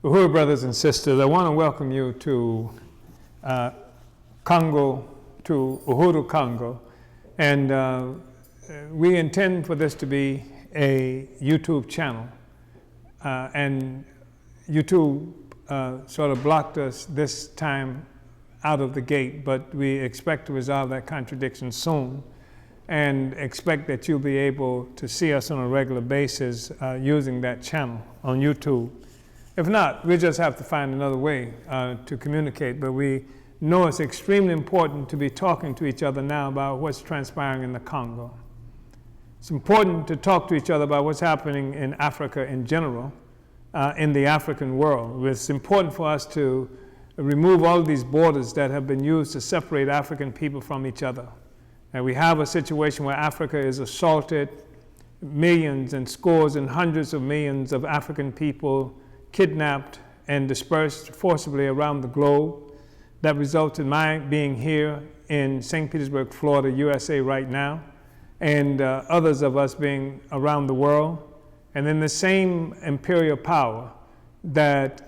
Uhuru brothers and sisters, I want to welcome you to Congo, to Uhuru Congo, and we intend for this to be a YouTube channel, and YouTube sort of blocked us this time out of the gate, but we expect to resolve that contradiction soon and expect that you'll be able to see us on a regular basis using that channel on YouTube. If not, we just have to find another way to communicate, but we know it's extremely important to be talking to each other now about what's transpiring in the Congo. It's important to talk to each other about what's happening in Africa in general, in the African world. It's important for us to remove all of these borders that have been used to separate African people from each other. And we have a situation where Africa is assaulted, millions and scores and hundreds of millions of African people kidnapped and dispersed forcibly around the globe. That resulted in my being here in St. Petersburg, Florida, USA right now, and others of us being around the world. And then the same imperial power that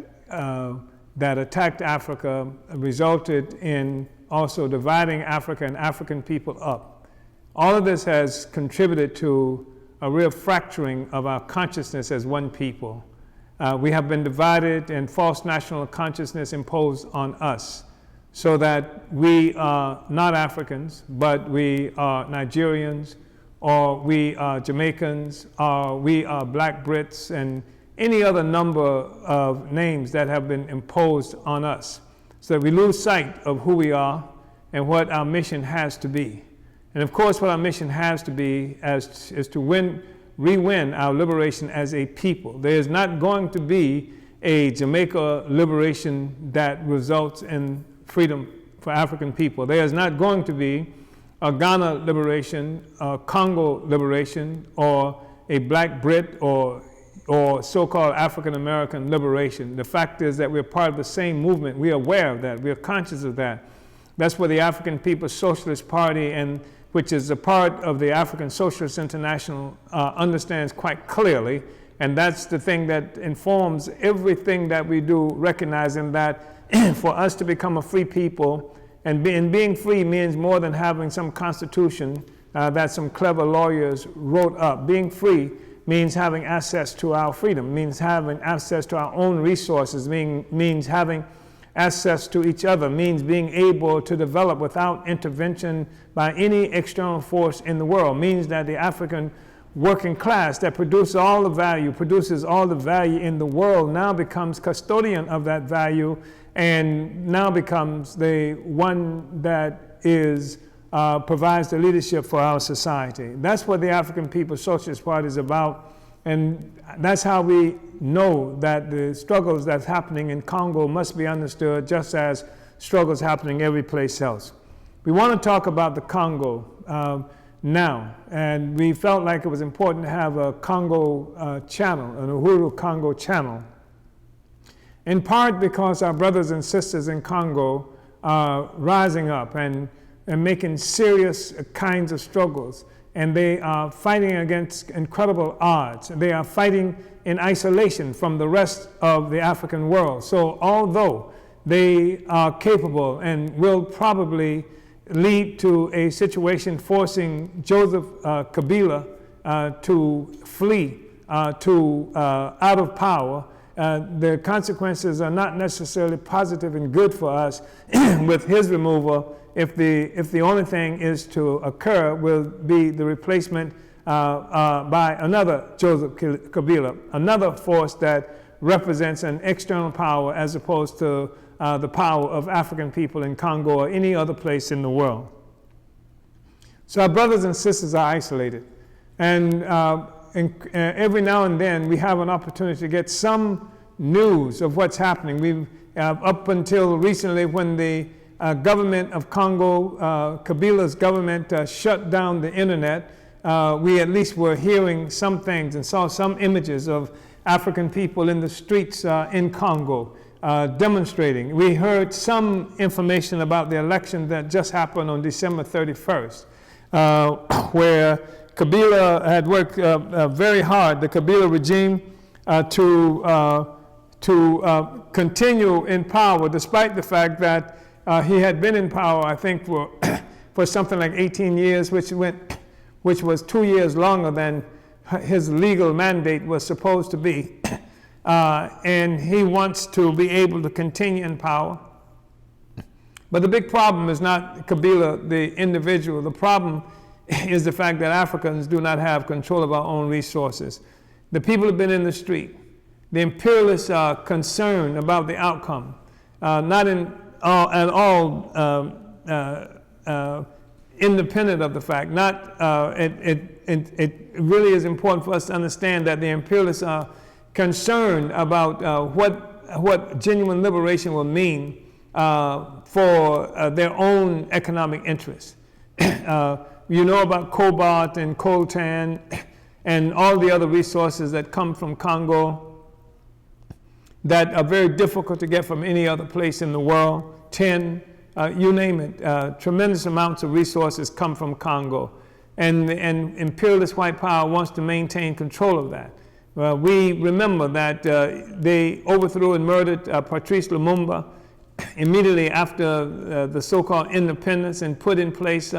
attacked Africa resulted in also dividing Africa and African people up. All of this has contributed to a real fracturing of our consciousness as one people. We have been divided and false national consciousness imposed on us so that we are not Africans, but we are Nigerians, or we are Jamaicans, or we are Black Brits, and any other number of names that have been imposed on us, so that we lose sight of who we are and what our mission has to be. And of course, what our mission has to be is to re-win our liberation as a people. There is not going to be a Jamaica liberation that results in freedom for African people. There is not going to be a Ghana liberation, a Congo liberation, or a Black Brit or so-called African American liberation. The fact is that we're part of the same movement. We are aware of that. We are conscious of that. That's where the African People's Socialist Party, and which is a part of the African Socialist International, understands quite clearly. And that's the thing that informs everything that we do, recognizing that for us to become a free people, and being free means more than having some constitution that some clever lawyers wrote up. Being free means having access to our freedom, means having access to our own resources, means having access to each other, means being able to develop without intervention by any external force in the world, means that the African working class that produces all the value in the world now becomes custodian of that value, and now becomes the one that provides the leadership for our society. That's what the African People's Socialist Party is about, and that's how we know that the struggles that's happening in Congo must be understood just as struggles happening every place else. We want to talk about the Congo now, and we felt like it was important to have a Congo channel, an Uhuru Congo channel, in part because our brothers and sisters in Congo are rising up and making serious kinds of struggles, and they are fighting against incredible odds. They are fighting in isolation from the rest of the African world. So although they are capable and will probably lead to a situation forcing Joseph Kabila to flee out of power, the consequences are not necessarily positive and good for us with his removal. If the only thing is to occur will be the replacement by another Joseph Kabila, another force that represents an external power as opposed to the power of African people in Congo or any other place in the world. So our brothers and sisters are isolated, and every now and then we have an opportunity to get some news of what's happening. We've up until recently, when the government of Congo, Kabila's government, shut down the internet, we at least were hearing some things and saw some images of African people in the streets in Congo demonstrating. We heard some information about the election that just happened on December 31st, where Kabila had worked very hard, the Kabila regime, to continue in power, despite the fact that he had been in power, I think, for for something like 18 years, which was 2 years longer than his legal mandate was supposed to be. And he wants to be able to continue in power. But the big problem is not Kabila, the individual. The problem is the fact that Africans do not have control of our own resources. The people have been in the street. The imperialists are concerned about the outcome, not at all independent of the fact. It really is important for us to understand that the imperialists are concerned about what genuine liberation will mean for their own economic interests. You know about cobalt and coltan and all the other resources that come from Congo that are very difficult to get from any other place in the world. Tin, you name it. Tremendous amounts of resources come from Congo. And imperialist white power wants to maintain control of that. We remember that they overthrew and murdered Patrice Lumumba immediately after the so-called independence, and put in place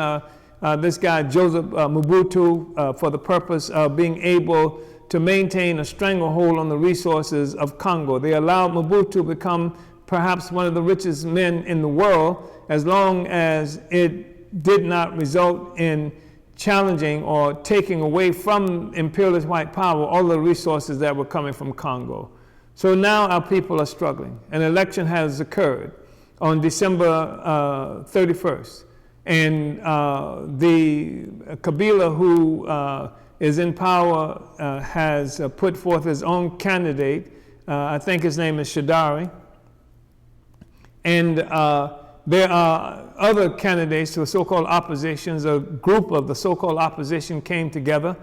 this guy Joseph Mobutu for the purpose of being able to maintain a stranglehold on the resources of Congo. They allowed Mobutu to become perhaps one of the richest men in the world, as long as it did not result in challenging or taking away from imperialist white power all the resources that were coming from Congo. So now our people are struggling. An election has occurred on December 31st. And the Kabila who is in power has put forth his own candidate. I think his name is Shadari. And there are other candidates to so-called oppositions. A group of the so-called opposition came together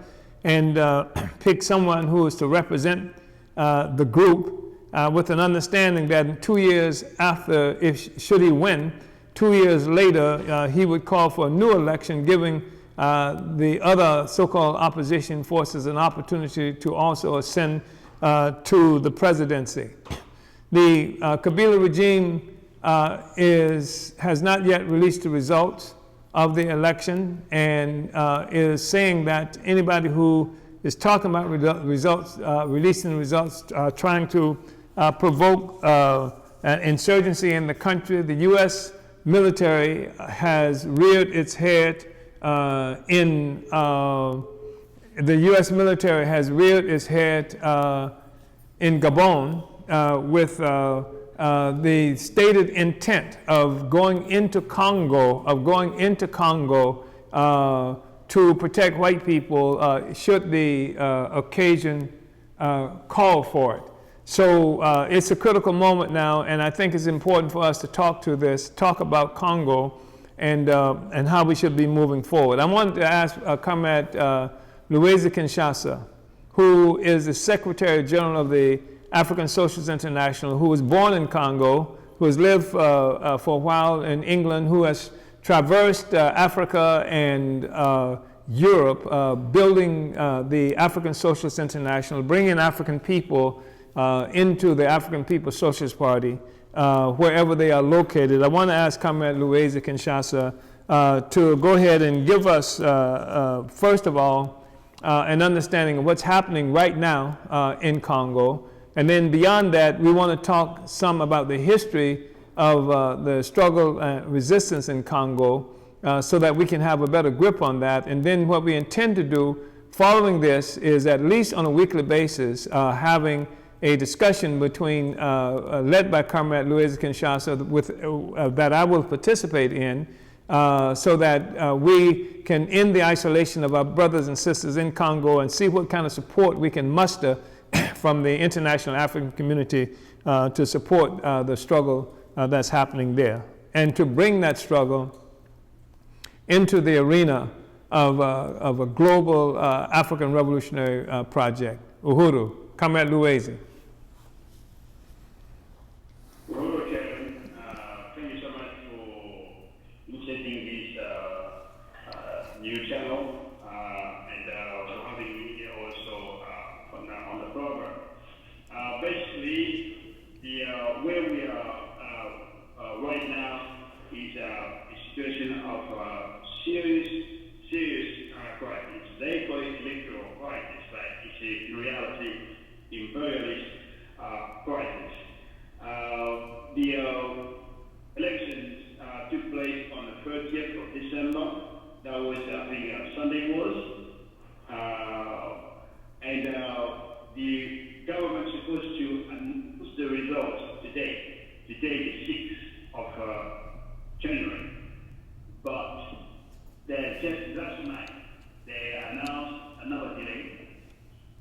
and picked someone who is to represent the group with an understanding that 2 years after, should he win, 2 years later, he would call for a new election, giving the other so-called opposition forces an opportunity to also ascend to the presidency. The Kabila regime has not yet released the results of the election, and is saying that anybody who is talking about releasing results, trying to provoke insurgency in the country. The U.S. military has reared its head in Gabon with the stated intent of going into Congo to protect white people should the occasion call for it. So it's a critical moment now, and I think it's important for us to talk about Congo and how we should be moving forward. I wanted to ask Comrade Louise Kinshasa, who is the Secretary General of the African Socialist International, who was born in Congo, who has lived for a while in England, who has traversed Africa and Europe, building the African Socialist International, bringing African people into the African People's Socialist Party, wherever they are located. I want to ask Comrade Louise Kinshasa to go ahead and give us, first of all, an understanding of what's happening right now in Congo. And then beyond that, we want to talk some about the history of the struggle and resistance in Congo, so that we can have a better grip on that. And then what we intend to do following this is, at least on a weekly basis, having a discussion between, led by Comrade Louise Kinshasa, that I will participate in, so that we can end the isolation of our brothers and sisters in Congo and see what kind of support we can muster from the international African community to support the struggle that's happening there, and to bring that struggle into the arena of a global African revolutionary project. Uhuru, Comrade Louise. Uhuru, thank you so much for initiating this new channel, and for having me here also on the program. Basically, right now is a situation of serious crisis. They call it electoral crisis, but it's in reality imperialist crisis. The elections took place on the 30th of December. That was, I think, Sunday was. And the government's supposed to announce the results today. Today is 6th of January. But just last night, they announced another delay.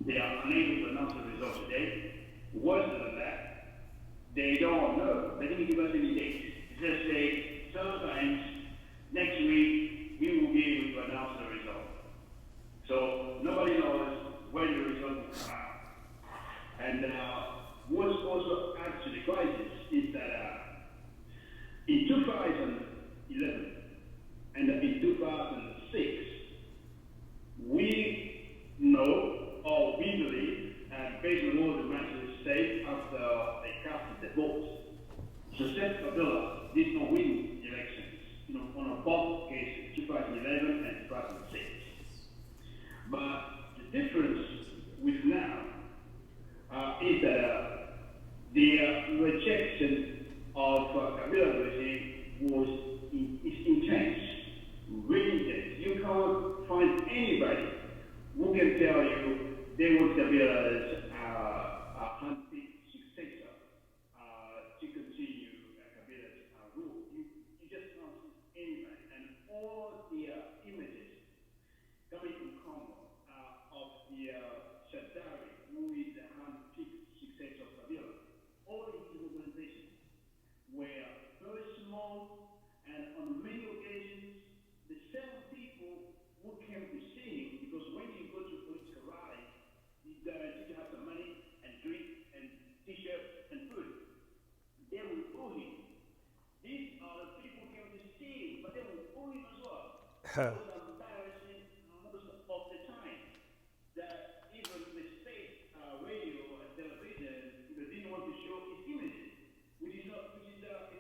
They are unable to announce the results today. Worse than that, they don't know. They didn't give us any dates. They just say, sometimes next week we will be able to announce the result. So nobody knows when the result will come out. And what's also adds to the crisis is that in 2011 and in 2006, we know or we believe, and based on all the matches say after they casted the votes, Joseph Kabila did not win the elections, on both cases, 2011 and 2006. But the difference with now is that the rejection of Kabila regime is intense, really intense. You can't find anybody who can tell you they want Kabila's successor to continue Kabila's rule. You just can't see anybody. And all the images coming from Congo of the Shadari, who is the hand-picked successor of Kabila, all of these organizations were very small, and on many occasions, the same people who came to see him, because when you go to political rally, you guaranteed to have some money and drink and t-shirts and food. They will boo him. These are the people who came to see him, but they will boo him as well. It was embarrassing most of the time that even the state radio and television didn't want to show his images, which is a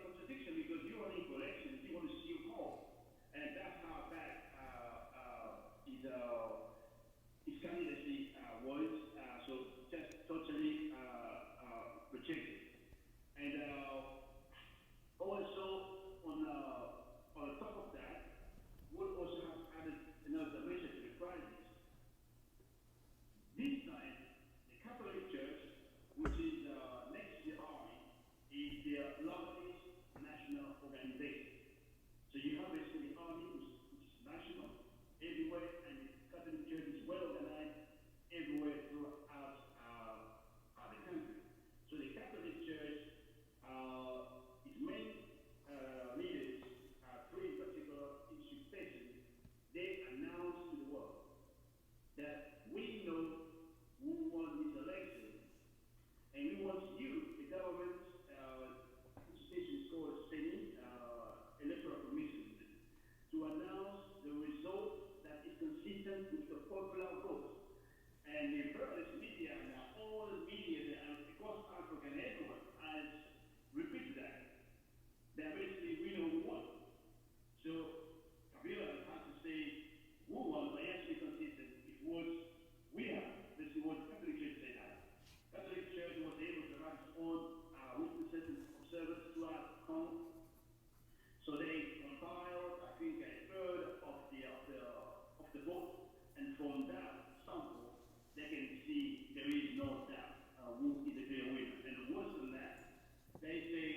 contradiction, because you are in elections, you want to see him home, and that's how bad his candidacy was. So just totally rejected. And also on top of that, we'll also have added another dimension to the crisis. This time, the Catholic Church, which is next to the army, is the largest national organization. So you have basically the army, which is national, everywhere, and the Catholic Church is well organized everywhere throughout the country. So the Catholic Church, its main leaders, three in particular, in succession, they announced to the world that we know who won this election, and we want you, the government, institution is called Senate, Electoral Commission, to announce the result that is consistent with the popular vote. And the imperialist media and all the media across Africa and everyone has repeated that. That basically we know who won. So Kabila has to say who won, but he has to be consistent. It was we have. This is what Catholic Church said that. Catholic Church was able to have its own witnesses and observers throughout Congo. So they compiled, I think, a third of the vote, and from that sample, they can see there is no doubt who is the clear winner. And worse than that, they say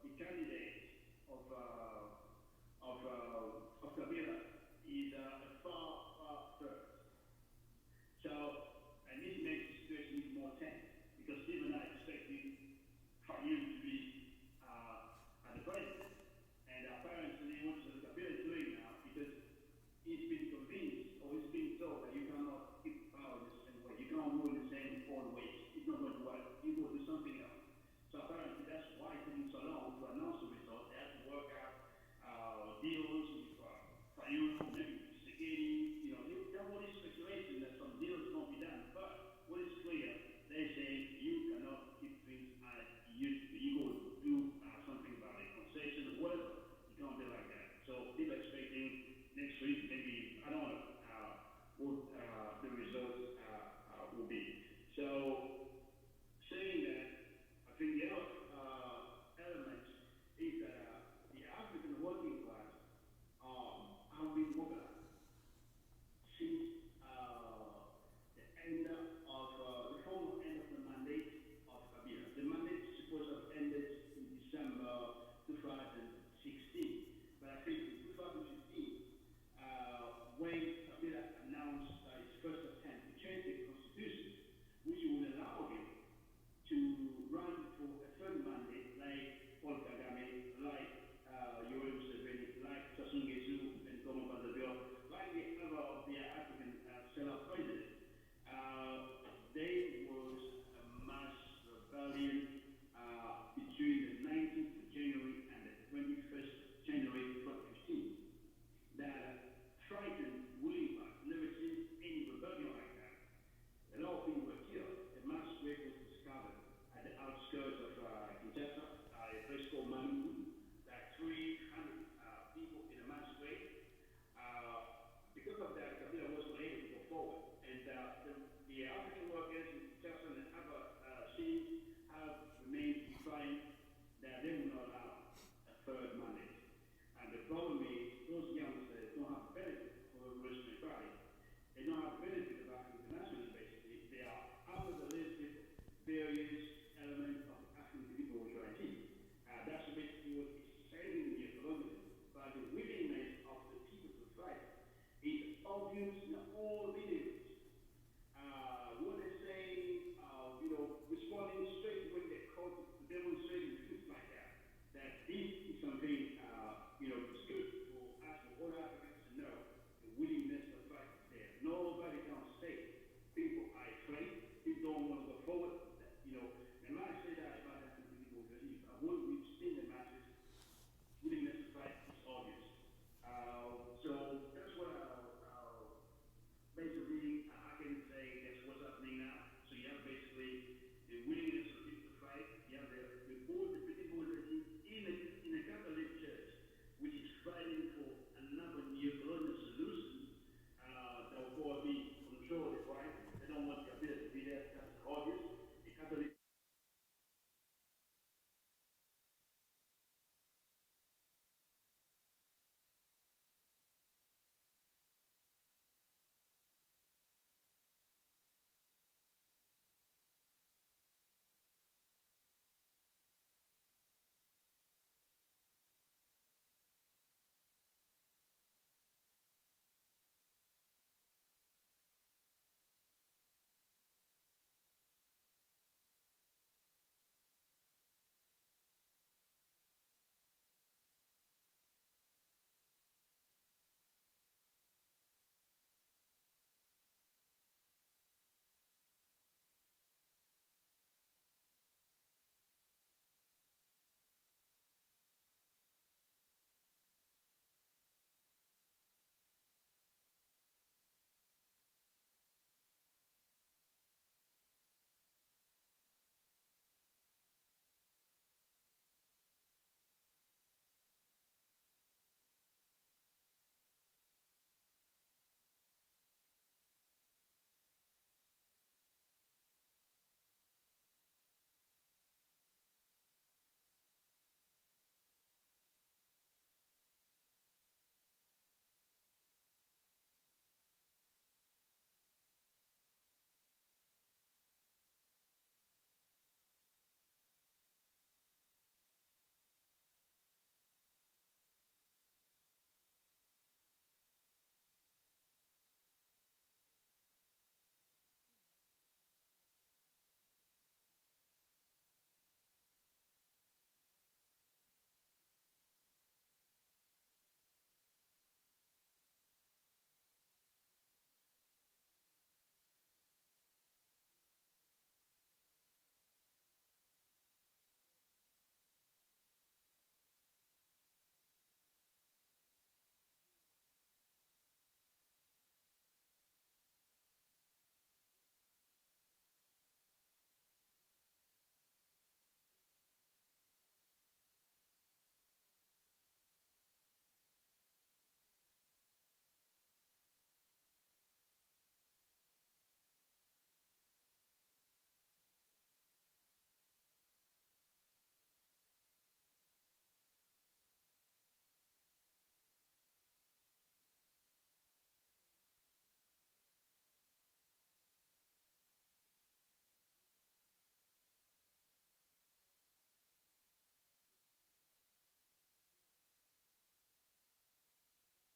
the candidate of week, maybe, I don't know what the results will be. So, saying that, I think the other element is that the African working class have been mobilized since the end of the formal end of the mandate of Kabila. The mandate is supposed to have ended in December 2016, but I think in 2015, when Kabila announced his first attempt to change the constitution, which would allow him to run for a third mandate, like Paul Kagame, like Yoweri Museveni, like Sassou Nguesso and Thomas Vanderbilt, like the other of the African seller presidents. There was a mass rebellion between the 19th of January and the 21st January 2015 that frightened William Park. Never seen any rebellion like that. A lot of people were killed. A mass grave was discovered at the outskirts of Kinshasa, a place called Manu, like 300 people in a mass grave. Because of that, Kabila wasn't able to go forward. And the African workers in Kinshasa and other cities have remained defiant that they will not allow a third mandate. And the problem is those youngsters don't have the benefit of a revolutionary party. They don't have the benefit of African internationalism, basically. They are out of the list with various elements of African people bourgeoisie. That's basically what is saving the economy. But the willingness of the people to fight is obvious in all videos. What they say, responding straight when they call to demonstrating things like that. That this is something, it's good for us, for all Africans to know the willingness to fight is there. Nobody can say people are afraid, people don't want to go forward. And when I say that about African people, what we've seen the masses, willingness to fight is obvious. So that's what basically I can say that's what's happening now. So you have basically the willingness of people to fight. You have the people in a Catholic church, which is fighting for another neo-colonial solution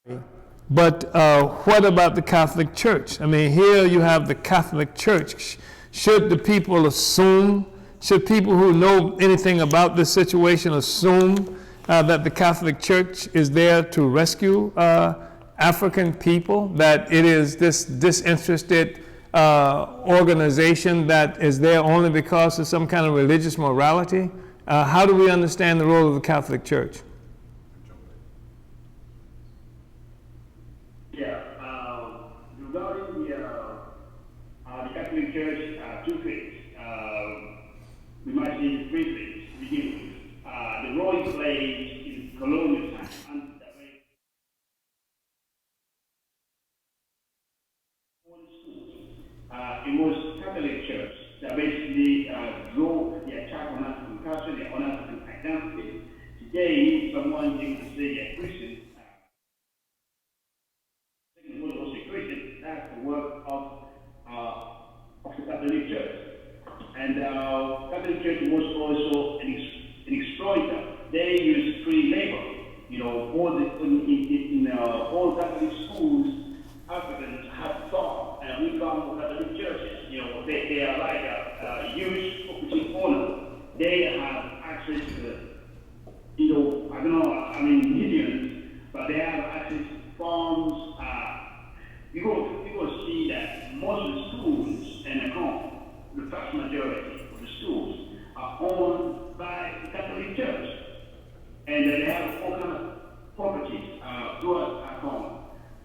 But what about the Catholic Church? I mean, here you have the Catholic Church. Should the people assume, should people who know anything about this situation assume that the Catholic Church is there to rescue African people, that it is this disinterested organization that is there only because of some kind of religious morality? How do we understand the role of the Catholic Church? Yeah, regarding the Catholic Church, two things. We might say three things to begin with. The role it played in colonial times and it was Catholic Church that basically drove the attack on African culture, on African identity. Today, someone can say a Christian. Was a Christian, that's the work of the Catholic Church. And Catholic Church was also an exploiter. They used free labor. You know, in all Catholic schools, Africans have taught, and we come from Catholic churches. You know, they are like a huge opportunity owner. They have access to, you know, I don't know, I mean millions, but they have access to farms. You will see that most of the schools in the Congo, the vast majority of the schools, are owned by the Catholic Church. And they have all kinds of properties throughout Congo.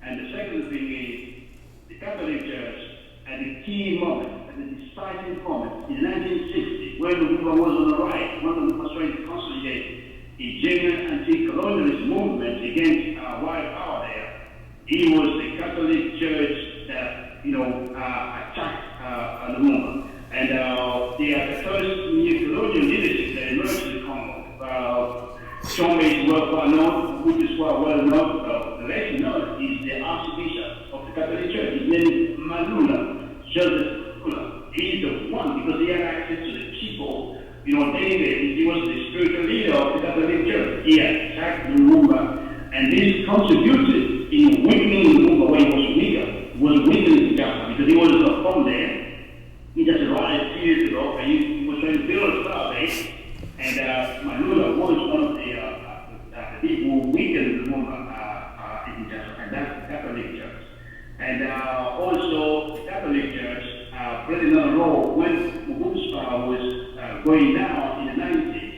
And the second thing is the Catholic Church at the key moment, at the decisive moment in 1960, when the movement was on the right, when the was trying to consolidate a genuine anti-colonialist movement against white power there. It was the Catholic Church that, you know, attacked the movement. And they are the first neo-colonial leadership that emerged in the Congo. Some is well known, which is well known. The less known is the Archbishop of the Catholic Church. His name is Malula, Joseph Kula. He is the one because he had access to the people. You know, David, he was the spiritual leader of the Catholic Church. He attacked the movement, and this contributed in weakening the movement when it was weaker. It was weakening the government because he was from there. He just arrived 2 years ago, and he was trying to build a star base. And Malula was one of the people who weakened the movement in Japan, and that's the Catholic Church. And also, the Catholic Church played another role when Uhuru's power was going down in the 90s.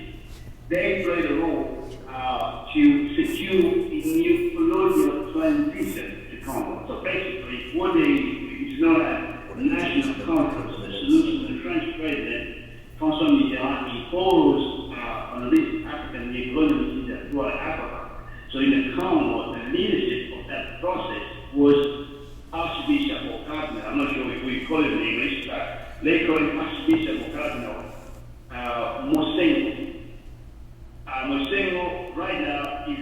They played a role to secure a new colonial transition to Congo. So basically, what they is known as the National Conference, the solution the French president François Mitterrand imposed on this African neo-colonialism throughout Africa. So in the Congo, the leadership of that process was Archbishop or Cardinal. I'm not sure if we call it in English, but they call it Archbishop or Cardinal Mosengo. Mosengo right now he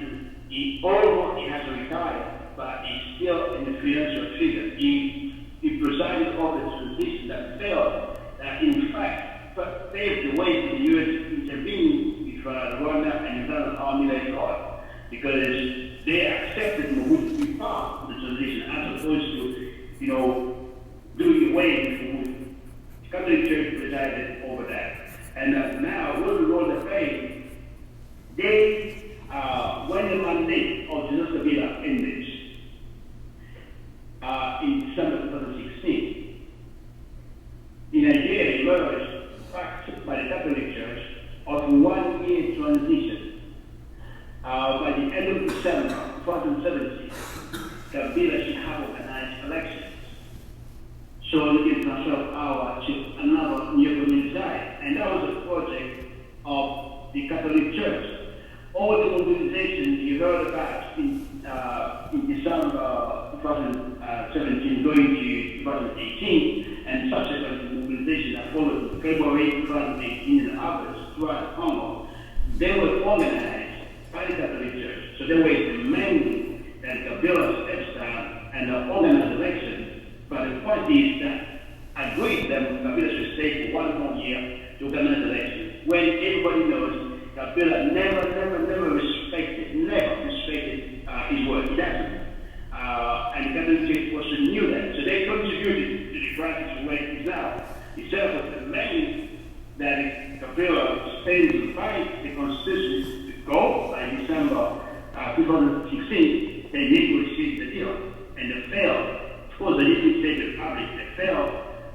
has retired, but he's still an influential figure. He presided over the transition that failed. In fact, but paved the way for the U.S. to intervene with Rwanda and Ugandan army later on, because they accepted Mobutu to be part of the transition as opposed to, you know, doing away with Mobutu. The Catholic Church presided over that. And now, what the role they play, they, when the mandate of Joseph Kabila ended in December 2016, in Nigeria emerged by the Catholic Church of 1 year transition. By the end of December 2017, Kabila should have organized elections. So the international power to another neo-colonial side. And that was a project of the Catholic Church. All the mobilizations you heard about in December 2017 going to 2018, and subsequent mobilization that followed in February 2018 and others throughout Congo, they were organized by the Catholic Church. So they were demanding that Kabila steps down and organize elections. But the point is that agreed that Kabila should stay for 1 more year to organize elections, when everybody knows Kabila never respected his word. He doesn't. the Catholic Church also knew that. So they contributed to the crisis where it is now. Itself was the length that Kabila spent to fight the constitution to go by December 2016, they negotiated the deal. And they failed. Of course, they didn't say the public, they failed.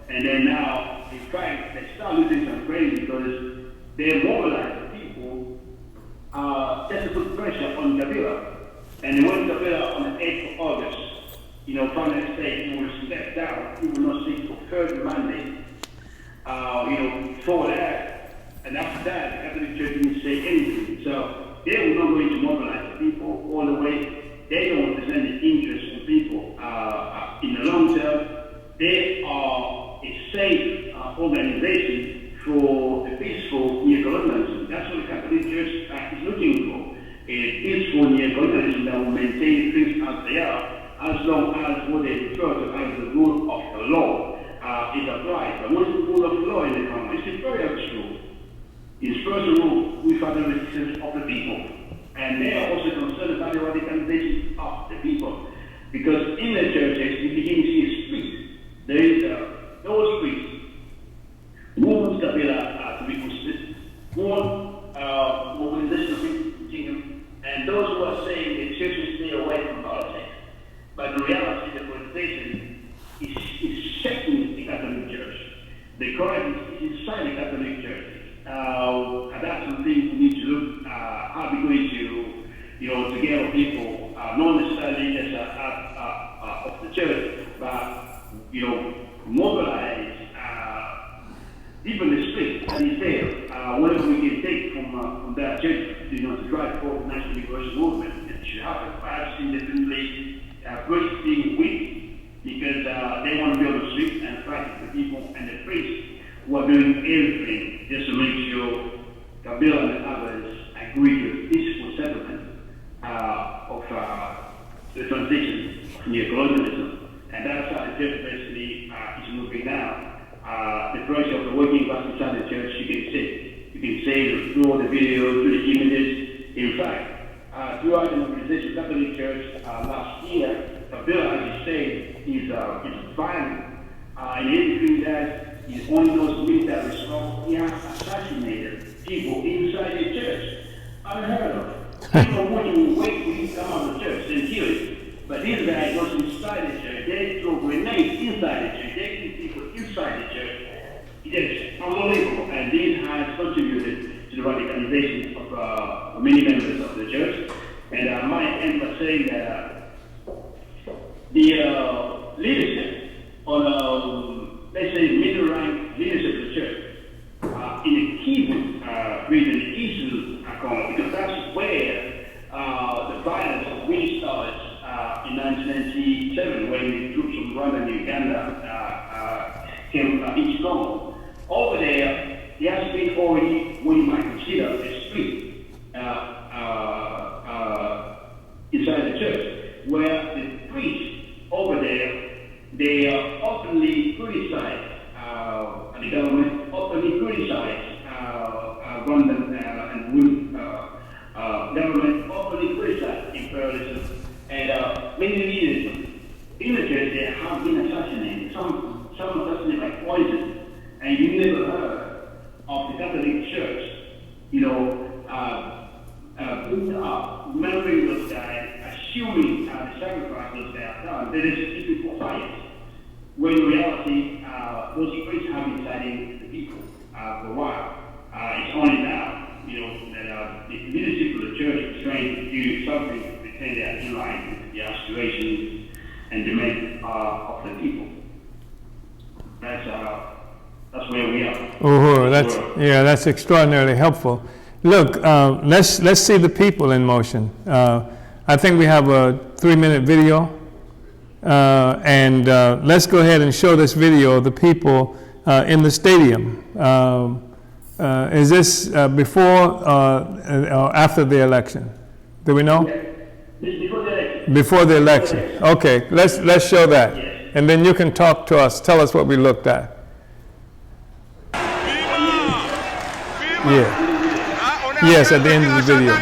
And then now, in fact, they start losing some credit because they mobilized the people just to put pressure on Kabila. And they went to Kabila on the 8th of August. You know, Prime State, you will step down, you will not seek for further mandate. For that, and after that, the Catholic Church didn't say anything. So they were not going to mobilize the people all the way. They don't represent the interests of people. In the long term, they are a safe organization for the peaceful neocolonialism. That's what the Catholic Church is looking for. A peaceful neocolonialism that will maintain things as they are, as long as what they refer to as the rule of the law is applied. But what is the rule of law in the Congo? It's the first rule. It's first rule with the resistance of the people. And they are also concerned about the radicalization of the people. Because in the churches, you begin to see a split. There is those splits. Who wants Kabila to be consistent? Who want mobilization of people to continue? And those who are saying the church should stay away from politics. But in reality, the politicization is shaking the Catholic Church. The current is inside the Catholic Church. And that's something we need to look how we're going to, together people, not necessarily as of the church, but, mobilize even the split that is there. Whatever we can take from that church, to drive forward the national liberation movement, it should happen. Perhaps independently, first being weak, because they want to be on the street and fight the people and the priests who are doing everything just to make sure Kabila and others agree to a peaceful settlement of the transition of neocolonialism. And that's how the church basically is moving now. The pressure of the working class inside the church, you can say through all the videos, through the images. In fact, throughout the mobilization of the Catholic Church last year, Kabila, as you say, is violent. And everything that is only those military strong, he has assassinated people inside the church. Unheard of. People wouldn't wait for him to come out of the church and kill him. But this guy goes inside the church. They throw grenades inside the church. They kill people inside the church. It's unbelievable. And this has contributed to the radicalization of many members of the church. And I might end by saying that the leadership on, let's say, middle-rank leadership of the church in the Kivu region, the eastern Congo, because that's where the violence really started in 1997 when the troops from Rwanda and Uganda came into Congo. Over there has been already what you might consider a split inside the church, where the priests over there, they openly criticize the government, openly criticize Rwandan and Burundi government, openly criticize imperialism, and many leaders in the church they have been assassinated. Some assassinated by poison, and you never heard of the Catholic Church, remembering those guys, assuming the sacrifice those guys have done. They just keep it quiet. When in reality, those priests have been citing the people for a while. It's only now, that the leadership of the church is trying to do something to pretend they are in line with the aspirations and demands of the people. That's where we are. Uhuru, that's extraordinarily helpful. Look, let's see the people in motion. I think we have a 3-minute video, and let's go ahead and show this video of the people in the stadium. Is this before or after the election? Do we know? Before the election. Okay, let's show that, and then you can talk to us. Tell us what we looked at. Yeah. Yes, at the end of the video.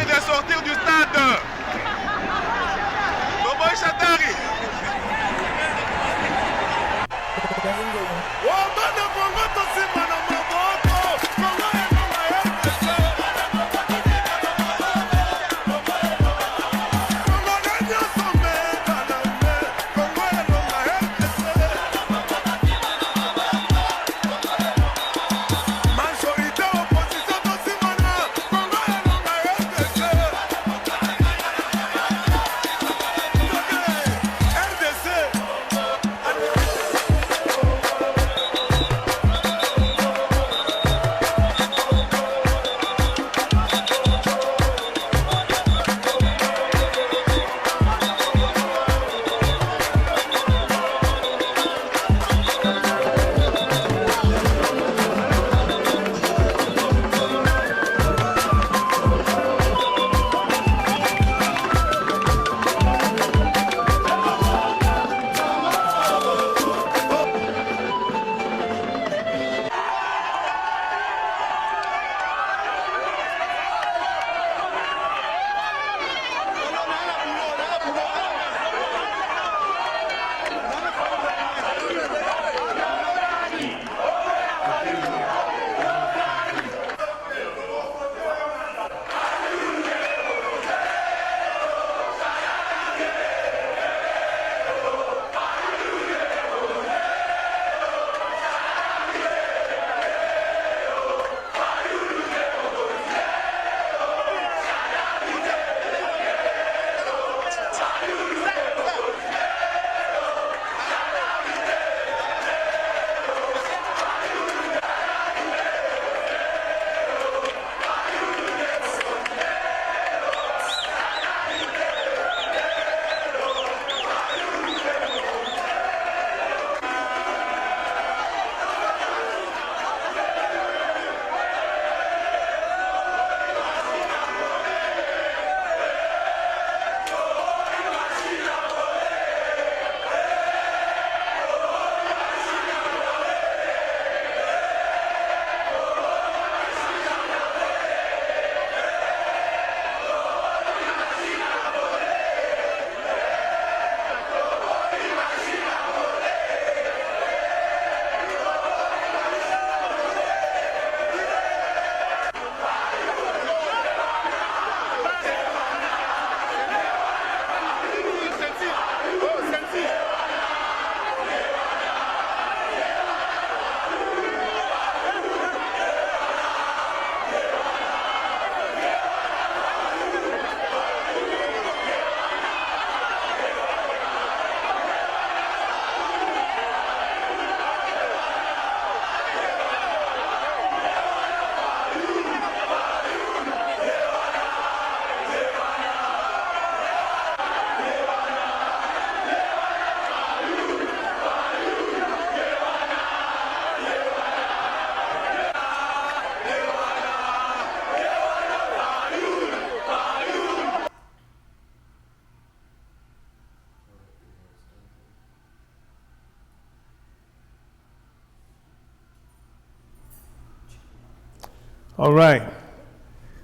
All right.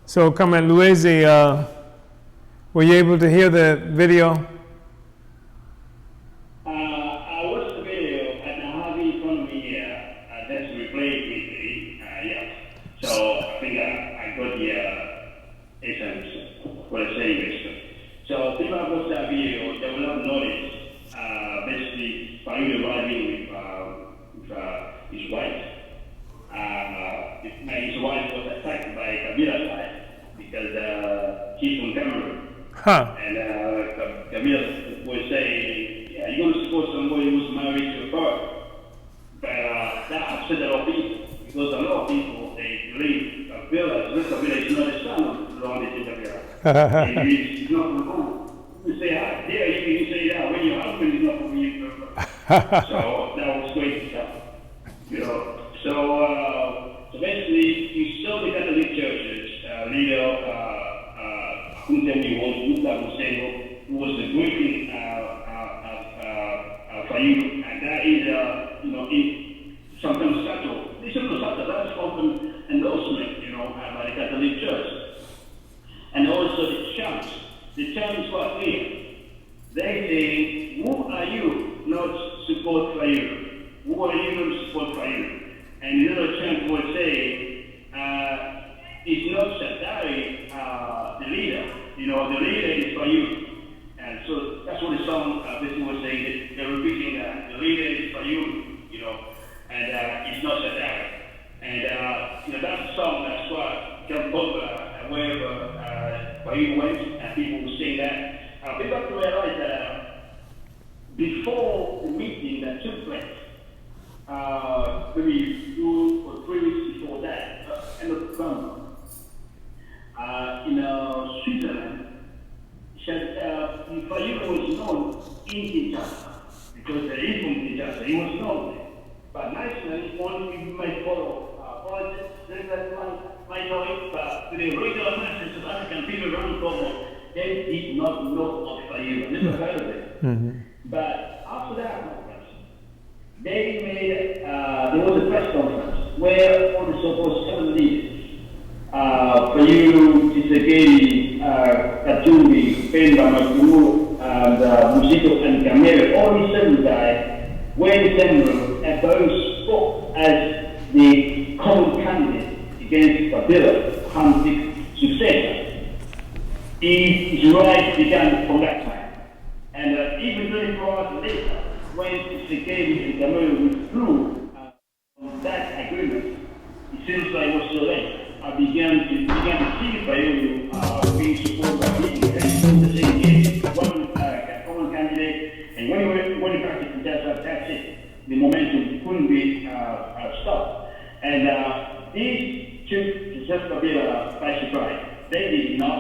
So, Comrade Luezi, were you able to hear the video? I watched the video and I have it in front of me here. Let's replay it quickly. Yeah. So I think I got the essence what I'm saying basically. So people have watched that video, they will have noticed basically Fayoum arriving with his wife. His wife was attacked by Kabila's wife because she's from Cameroon. Huh. And Kabila was saying, yeah, you're going to support somebody who's married to a bird. But that upset a lot of people because a lot of people, they believe Kabila is not the son of Laurent Kabila. He's not from Congo. You say, how dare you say that when your husband is not from you? So that was great stuff. You know, so basically, you saw the Catholic churches, leader who was the greeting Fayoum, and that is, you know, sometimes subtle. This is not subtle, that's often endorsement, you know, by the Catholic Church. And also the chants. The chants were clear. They say, who are you not support Fayoum? Who are you not support Fayoum? And the other chant was saying, it's not Shaddai, the leader. You know, the leader is Fayoum. And so that's what the song basically was saying. They're repeating that the leader is Fayoum, you know, and it's not Shaddai. And, you know, that's the song that's what got popular wherever Fayoum went, and people would say that. People have to realize that before the meeting that took place, maybe 2 or 3 weeks before that, end of November, in Switzerland, Fayoum was known in Kinshasa because he's from Kinshasa. He was known there. But nationally, only people might follow politics, things that might know it, but to the regular masses of African people around Congo, they did not know of Fayoum. This was part of it. Mm-hmm. But after that conference, they made, there was a press conference where all the so-called 7 leaders, Fayoum, Tshisekedi, Katumbi, Pemba, Makuru, and Musiko, and Kamere, all these 7 guys were in the same room, and Fayoum spoke as the common candidate against Kabila, Hamdik's successor. His rise began from that time. And even 24 hours later, when Tshisekedi and Kamere withdrew from that agreement, it seems like it was so late. I began to see Fayoum being supported by people and the same case, one common candidate, and when he back to Kinshasa, that's it. The momentum couldn't be stopped. And this took Joseph Kabila by surprise. They did not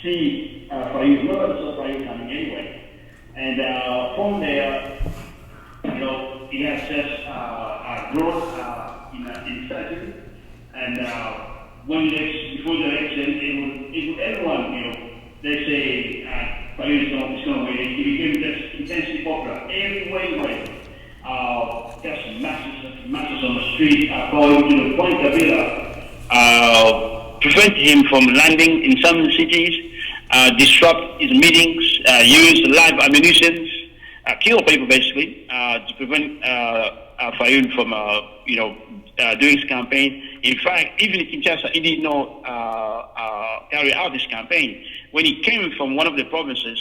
see Fayoum, nobody saw Fayoum coming anyway. And from there, you know, he has just growth in strategy, and before the election, everyone, you know, they say Fayoum is going to win. He became just intensely popular everywhere he went. Just masses on the street, going to the point Kabila prevent him from landing in some cities, disrupt his meetings, use live ammunition, kill people basically to prevent Fayoum from doing his campaign. In fact, even in Kinshasa, he did not carry out his campaign. When he came from one of the provinces,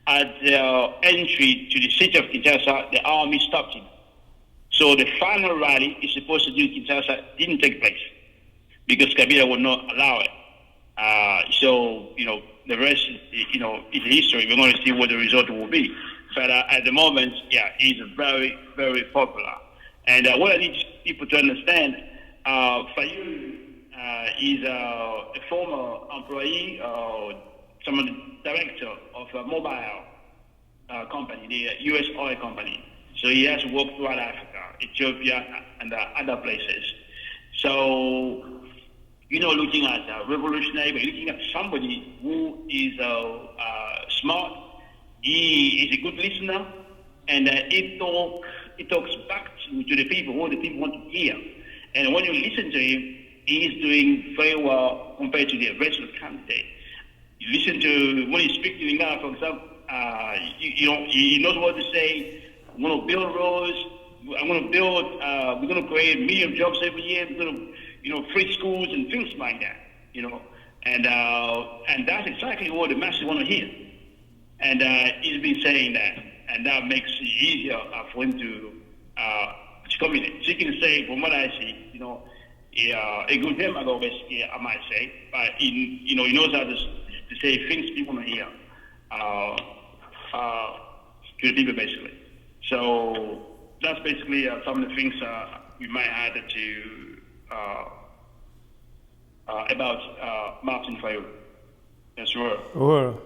at the entry to the city of Kinshasa, the army stopped him. So the final rally he's supposed to do in Kinshasa didn't take place because Kabila would not allow it. So, you know, the rest, you know, is history. We're going to see what the result will be. But at the moment, yeah, he's very, very popular. And what I need people to understand, Fayoum is a former employee, some of the director of a mobile company, the U.S. oil company. So he has worked throughout Africa, Ethiopia, and other places. So, you know, looking at a revolutionary, but looking at somebody who is smart, he is a good listener, and he talks back to the people, what the people want to hear. And when you listen to him, he is doing very well compared to the rest of the candidate. You listen to when he's speaking in Ghana, for example, he knows what to say. I'm going to build roads. I'm going to build. We're going to create a million jobs every year. We're going to, free schools and things like that. And that's exactly what the masses want to hear. And he's been saying that, and that makes it easier for him to communicate. So you can say, from what I see, a good demagogue, basically, I might say, but he knows how to say things people want to hear to the people, basically. So that's basically some of the things we might add to about Martin Fayulu. Yes, sure. Uhuru.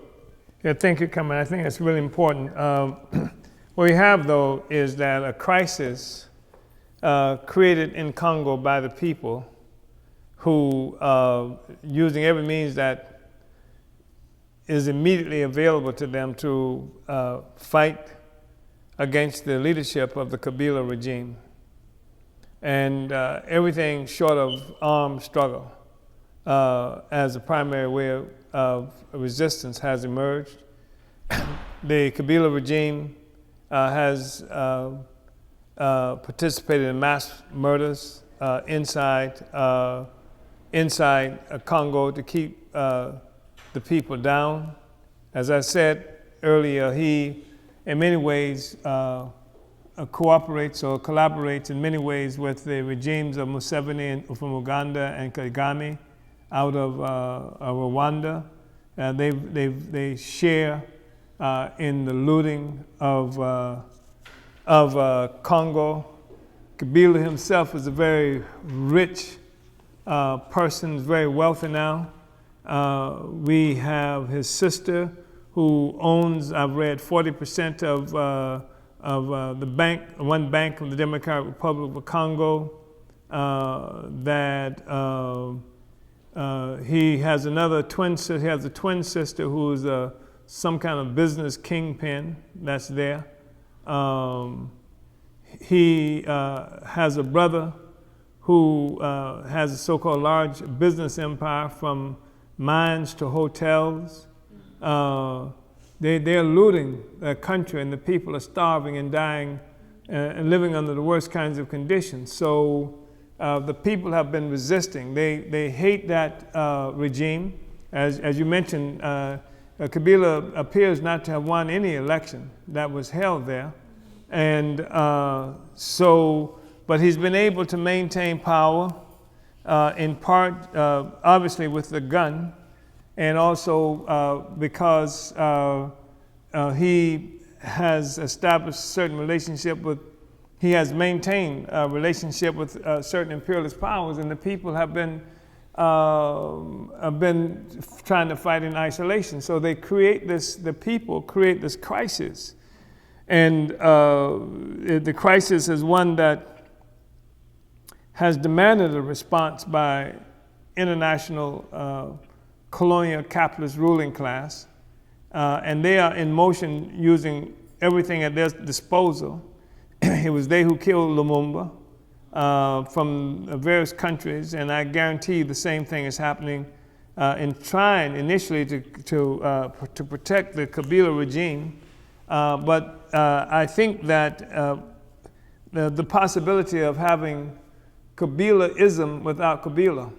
Yeah, thank you, Kamal. I think that's really important. What we have, though, is that a crisis created in Congo by the people who, using every means that is immediately available to them to fight against the leadership of the Kabila regime. And everything short of armed struggle as a primary way of resistance has emerged. The Kabila regime has participated in mass murders inside Congo to keep the people down. As I said earlier, he, in many ways, cooperates or collaborates in many ways with the regimes of Museveni from Uganda and Kagame out of Rwanda. They share in the looting of Congo. Kabila himself is a very rich person, very wealthy now. We have his sister who owns, I've read, 40% of the bank, one bank of the Democratic Republic of Congo. He has another twin sister. He has a twin sister who's some kind of business kingpin that's there. He has a brother who has a so-called large business empire from mines to hotels. They're looting their country, and the people are starving and dying and living under the worst kinds of conditions. So the people have been resisting. They hate that regime. As you mentioned, Kabila appears not to have won any election that was held there. And but he's been able to maintain power in part, obviously, with the gun, and also because he has established a certain relationship with, he has maintained a relationship with certain imperialist powers, and the people have been trying to fight in isolation. So they create this, the people create this crisis. And the crisis is one that has demanded a response by international colonial capitalist ruling class. And they are in motion using everything at their disposal. It was they who killed Lumumba from various countries, and I guarantee the same thing is happening in trying initially to protect the Kabila regime. But I think that the possibility of having Kabilaism without Kabila,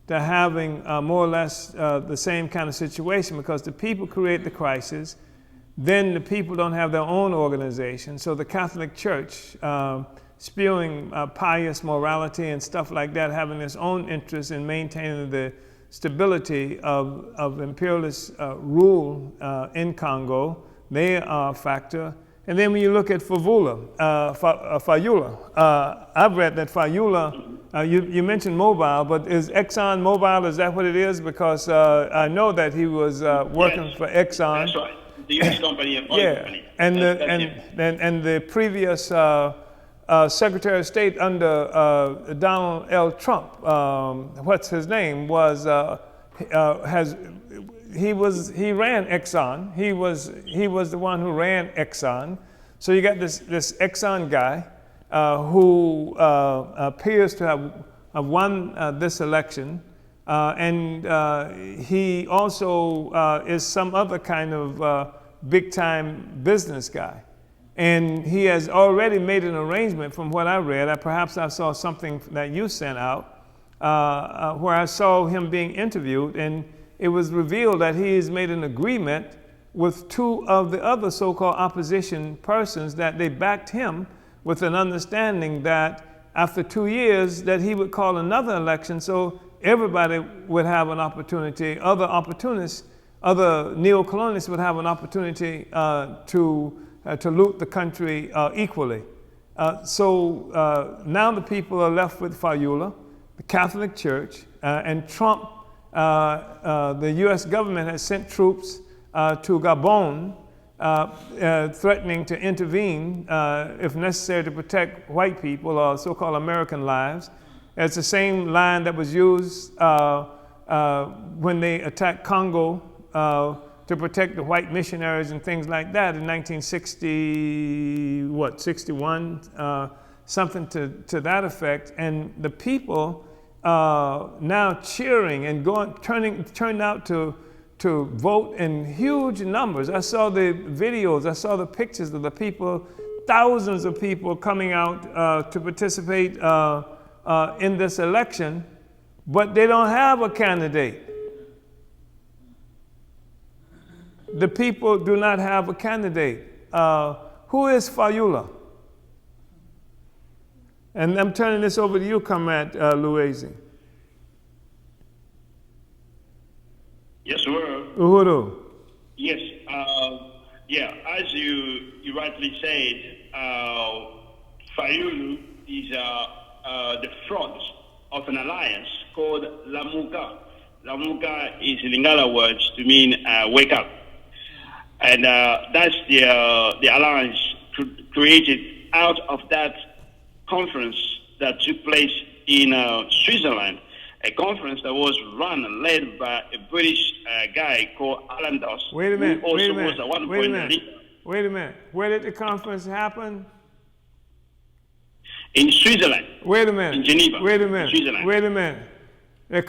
to having more or less the same kind of situation, because the people create the crisis, then the people don't have their own organization. So the Catholic Church, spewing pious morality and stuff like that, having its own interest in maintaining the stability of imperialist rule in Congo, they are a factor. And then when you look at Fayulu, I've read that Fayulu, you mentioned Mobile, but is Exxon Mobil, is that what it is? Because I know that he was working for Exxon. That's right. The U.S. company, oil company. And the previous Secretary of State under Donald L. Trump, what's his name, was he ran Exxon. He was the one who ran Exxon. So you got this Exxon guy who appears to have won this election, and he also is some other kind of big-time business guy. And he has already made an arrangement, from what I read. Perhaps I saw something that you sent out, where I saw him being interviewed, and it was revealed that he has made an agreement with two of the other so-called opposition persons, that they backed him with an understanding that after 2 years that he would call another election, so everybody would have an opportunity, other opportunists, other neo-colonialists would have an opportunity to loot the country equally. So now the people are left with Fayulu, the Catholic Church, and Trump. The U.S. government has sent troops to Gabon, threatening to intervene, if necessary, to protect white people or so-called American lives. It's the same line that was used when they attacked Congo to protect the white missionaries and things like that in 1960, 61, something to that effect. And the people now cheering and turned out to vote in huge numbers. I saw the videos, I saw the pictures of the people, thousands of people coming out to participate in this election, but they don't have a candidate. The people do not have a candidate. Who is Fayulu? And I'm turning this over to you, Comrade Luezi. Yes, sir. Uhuru. Yes. Yeah, as you rightly said, Fayulu is the front of an alliance called Lamuka. Lamuka is Lingala words to mean wake up. And that's the alliance created out of that conference that took place in Switzerland, a conference that was run and led by a British guy called Alan Doss. Wait a minute, who also was at one point the leader. Wait a minute. Where did the conference happen? In Switzerland. Wait a minute. In Geneva. Wait a minute. Switzerland. Wait a minute. The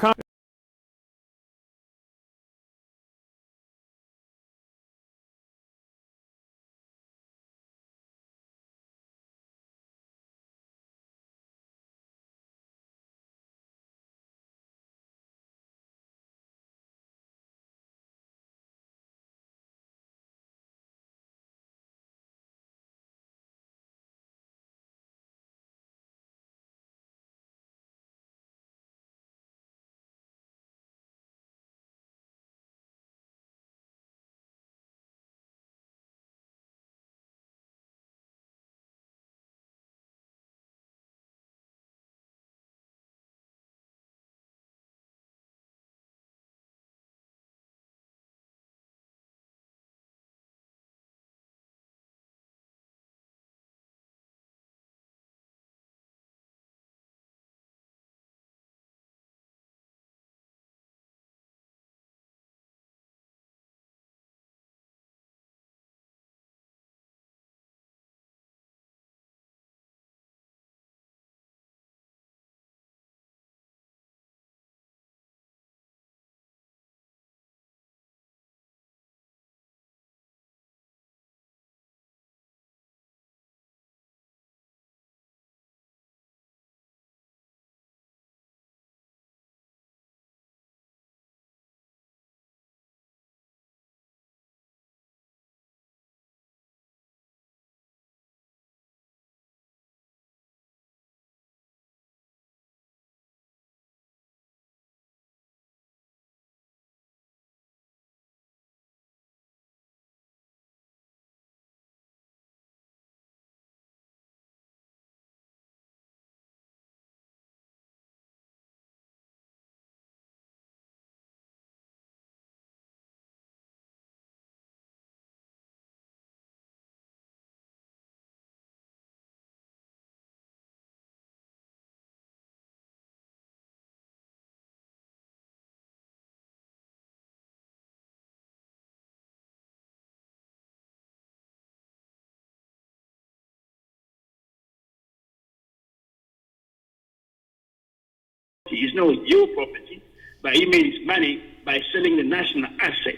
not your property, but he made his money by selling the national asset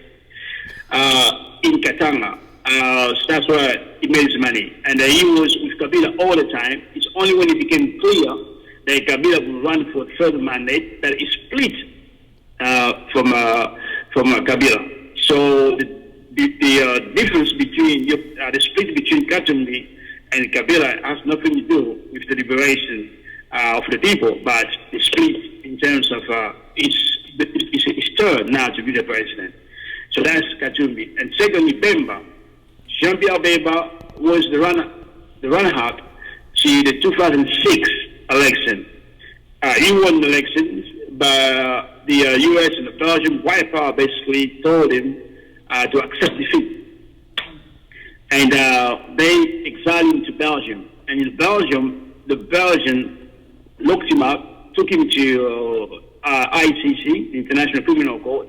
in Katanga. So that's where he made his money. And he was with Kabila all the time. It's only when it became clear that Kabila would run for a further mandate that he split from Kabila. So the difference between the split between Katumbi and Kabila has nothing to do with the liberation of the people, but the split in terms of his turn now to be the president. So that's Katumbi. And secondly, Bemba. Jean-Pierre Bemba was the runner-up to the 2006 election. He won the elections, but the U.S. and the Belgian white power basically told him to accept defeat. And they exiled him to Belgium. And in Belgium, the Belgian locked him up, took him to ICC, the International Criminal Court,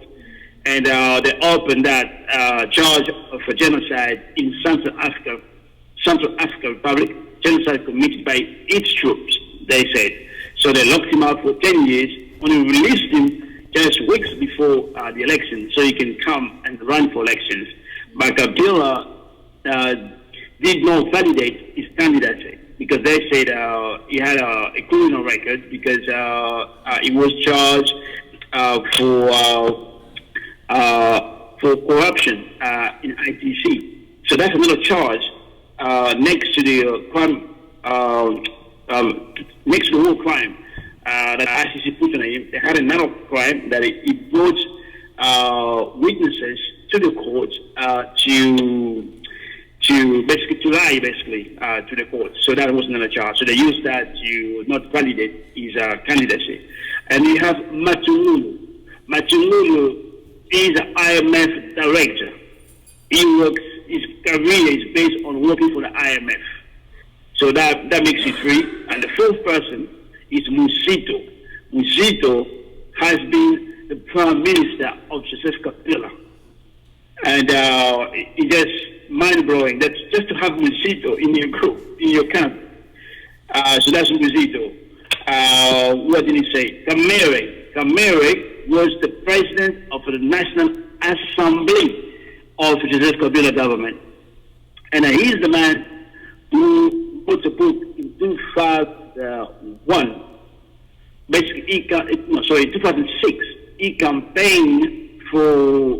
and they opened that charge of a genocide in Central Africa Republic, genocide committed by its troops, they said. So they locked him up for 10 years, only released him just weeks before the election, so he can come and run for elections. But Kabila did not validate his candidacy because they said he had a criminal record because he was charged for corruption in ITC. So that's another charge next to the crime, next to the whole crime that ICC put on him. They had another crime that he brought witnesses to the court to lie to the court. So that was another charge. So they used that to not validate his candidacy. And we have Matungulu. Matungulu is an IMF director. His career is based on working for the IMF. So that makes it three. And the fourth person is Musito. Musito has been the prime minister of Joseph Kabila. And it's just mind-blowing. That's just to have Musito in your group, in your camp. So that's Musito. What did he say? Kamere was the president of the National Assembly of the Joseph Kabila government. And he's the man who wrote a book in 2001. Basically, 2006. He campaigned for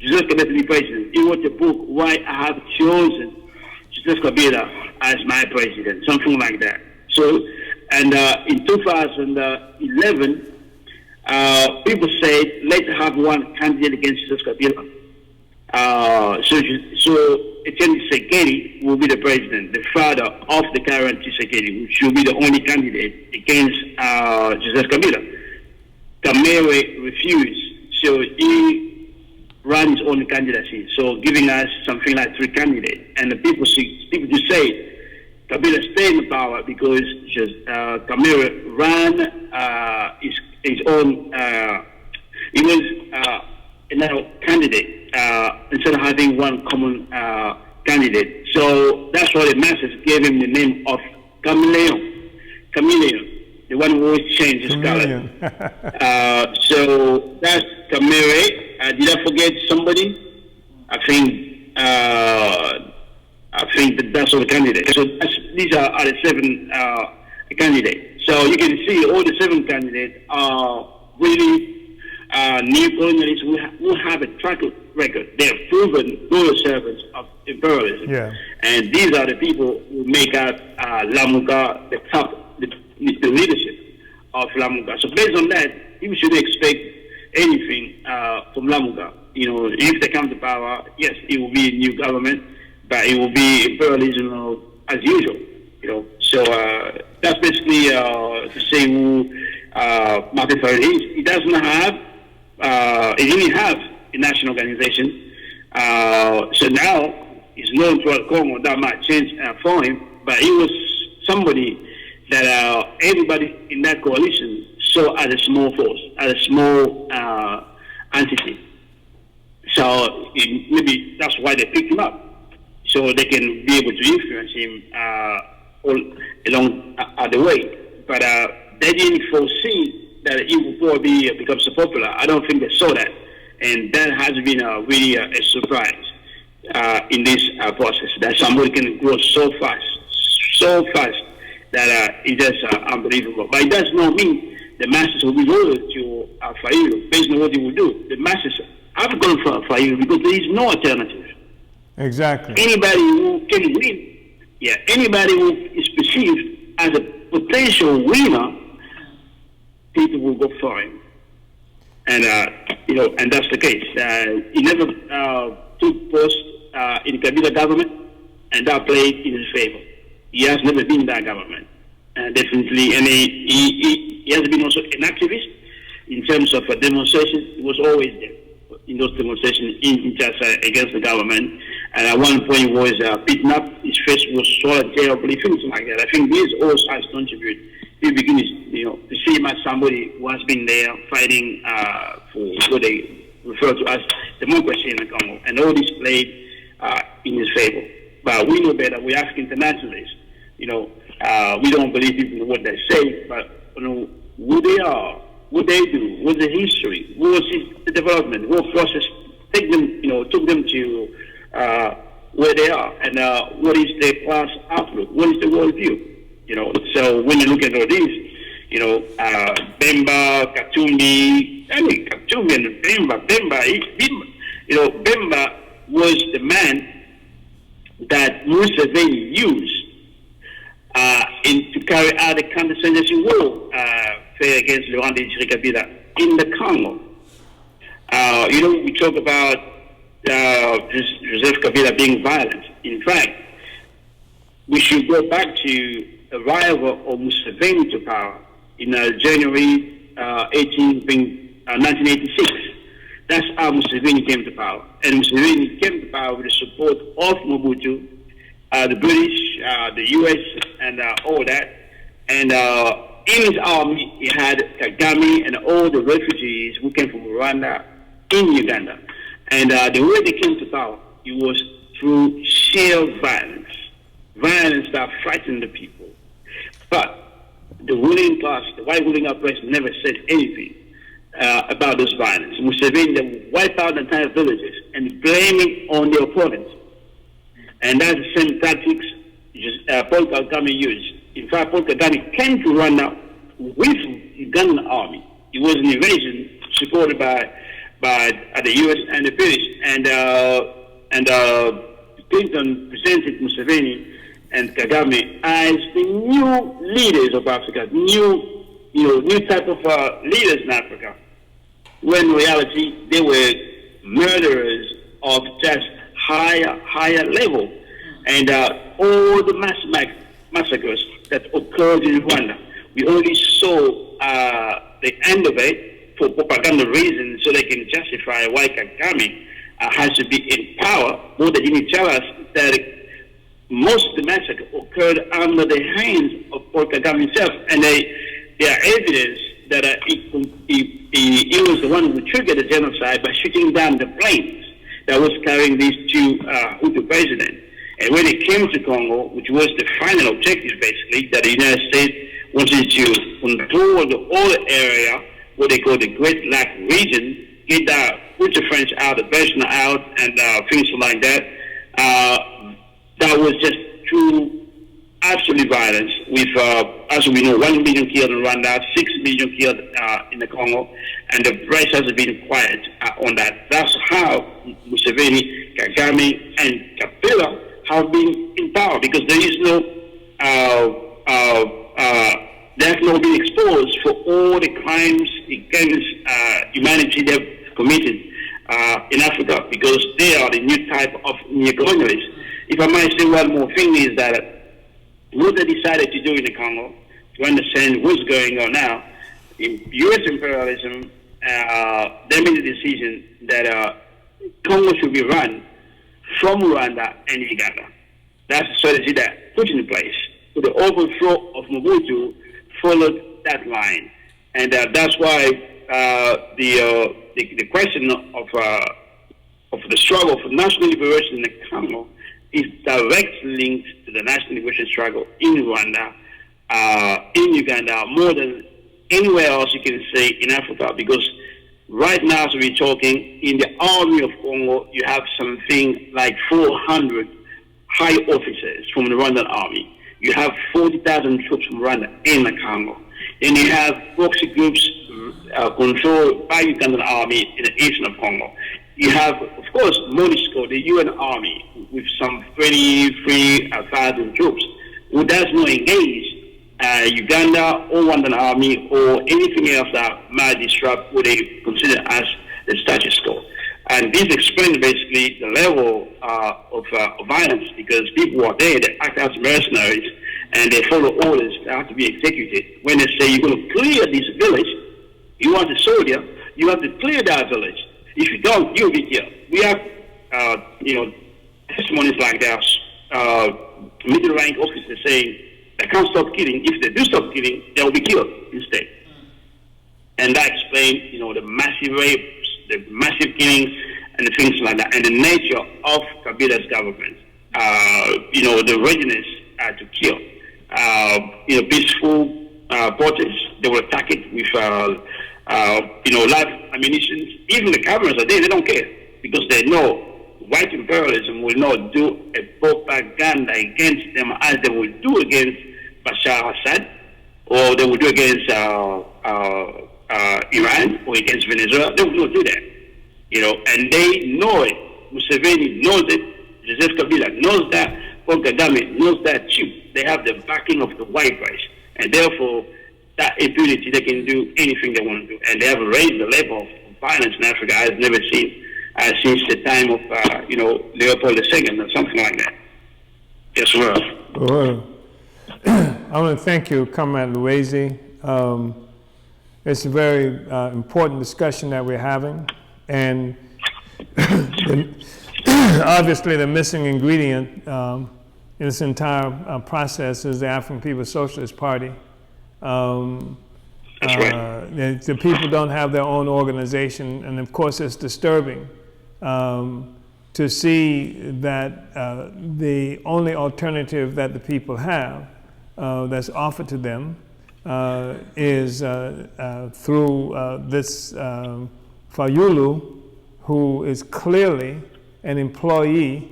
Joseph Kabila to be president. He wrote a book, Why I Have Chosen Joseph Kabila as my president, something like that. So, and in 2011, people said, let's have one candidate against Joseph Kabila. So Etienne Tshisekedi will be the president, the father of the current Tshisekedi, which will be the only candidate against Joseph Kabila. Kamere refused, so he ran his own candidacy, so giving us something like three candidates. And the people just say Kabila stayed in power because Kamere ran his own. He was another candidate instead of having one common candidate. So that's why the masses gave him the name of Chameleon. Chameleon, the one who always changes color. So that's Kamere. Did I forget somebody? I think that's all the candidates. So these are the seven candidates. So you can see all the seven candidates are really neo-colonialists who have a track record. They have proven loyal servants of imperialism. Yeah. And these are the people who make up Lamuka, the leadership of Lamuka. So based on that, people shouldn't expect anything from Lamuka. You know, if they come to power, yes, it will be a new government, but it will be imperialism as usual. You know, so that's basically to say who Martin Fayulu is. He doesn't have, he didn't have a national organization. So now he's known throughout Congo. That might change for him, but he was somebody that everybody in that coalition saw as a small force, as a small entity. So maybe that's why they picked him up, so they can be able to influence him all along the way. But they didn't foresee that it will probably become so popular. I don't think they saw that. And that has been really a surprise in this process, that somebody can grow so fast that it's just unbelievable. But it does not mean the masses will be loyal to Fayulu based on what he will do. The masses have gone for Fayulu because there is no alternative. Exactly. Anybody who can win, anybody who is perceived as a potential winner, people will go for him. And, and that's the case. He never took post in Kabila government, and that played in his favor. He has never been in that government, definitely. And he has been also an activist in terms of a demonstration. He was always there in those demonstrations against the government. And at one point, he was beaten up. His face was swollen terribly, things like that. I think these all sides contribute. You begin, to see him as somebody who has been there fighting for what they refer to as democracy in the Congo, and all this played in his favor. But we know better. We ask internationalists. We don't believe people what they say, but who they are, what they do, what's the history, what was the development, what process took them to where they are, and what is their class outlook, what is the worldview. So when you look at all these, Bemba, Katumbi, and Bemba was the man that Museveni used to carry out the counter-insurgency war against Laurent Desire Kabila in the Congo. We talk about Joseph Kabila being violent. In fact, we should go back to the arrival of Museveni to power in January 1986. That's how Museveni came to power. And Museveni came to power with the support of Mobutu, the British, the US, and all that. And in his army, he had Kagame and all the refugees who came from Rwanda in Uganda. And the way they came to power, it was through sheer violence. Violence that frightened the people. But the ruling class, the white ruling press, never said anything about this violence. Museveni, they wipe out the entire villages and blame it on the opponents. And that's the same tactics Paul Kagame used. In fact, Paul Kagame came to Rwanda with the Ugandan army. It was an invasion supported by the US and the British. And Clinton presented Museveni and Kagame as the new leaders of Africa, new type of leaders in Africa, when in reality they were murderers of just higher level. And all the massacres that occurred in Rwanda, we only saw the end of it for propaganda reasons, so they can justify why Kagame has to be in power. But they didn't tell us that most of the massacre occurred under the hands of Paul Kagame himself, and there are evidence that he was the one who triggered the genocide by shooting down the planes that was carrying these two Hutu presidents. And when it came to Congo, which was the final objective, basically, that the United States wanted to control the whole area, what they call the Great Lac region, get put the French out, the Belgians out, and things like that. That was just true, absolute violence with, as we know, 1 million killed in Rwanda, 6 million killed in the Congo, and the press has been quiet on that. That's how Museveni, Kagame, and Kabila have been in power, because there is no, they have not been exposed for all the crimes against humanity they've committed in Africa, because they are the new type of neocolonialists. If I might say one more thing, is that what they decided to do in the Congo, to understand what's going on now, in U.S. imperialism, they made the decision that Congo should be run from Rwanda and Uganda. That's the strategy that put in place. So the overthrow of Mobutu followed that line, and that's why the question of the struggle for national liberation in the Congo is directly linked to the national liberation struggle in Rwanda, in Uganda, more than anywhere else you can say in Africa, because right now, as we're talking, in the army of Congo, you have something like 400 high officers from the Rwandan army. You have 40,000 troops from Rwanda in the Congo. And you have proxy groups controlled by the Ugandan army in the eastern of Congo. You have, of course, MONUSCO, the UN army, with some 33,000 troops, who does not engage Uganda or Rwandan army or anything else that might disrupt what they consider as the status quo. And this explains basically the level of violence, because people are there, they act as mercenaries, and they follow orders that have to be executed. When they say you're going to clear this village, you want a soldier, you have to clear that village. If you don't, you'll be killed. We have, testimonies like that, middle rank officers saying they can't stop killing. If they do stop killing, they will be killed instead. And that explains, the massive rapes, the massive killings, and the things like that, and the nature of Kabila's government. The readiness to kill. Peaceful protests, they will attack it with, live ammunition. Even the cameras are there, they don't care, because they know white imperialism will not do a propaganda against them as they will do against Bashar Assad, or they will do against Iran or against Venezuela. They will not do that, and they know it. Museveni knows it. Joseph Kabila knows that. Paul Kagame knows that too. They have the backing of the white race, and therefore that impunity, they can do anything they want to do, and they have raised the level of violence in Africa I've never seen since the time of Leopold II or something like that. Yes, sir. Well, I want to thank you, Comrade Luwezi. It's a very important discussion that we're having, and obviously the missing ingredient in this entire process is the African People's Socialist Party. That's right. The people don't have their own organization, and of course it's disturbing to see that the only alternative that the people have that's offered to them is through this Fayulu, who is clearly an employee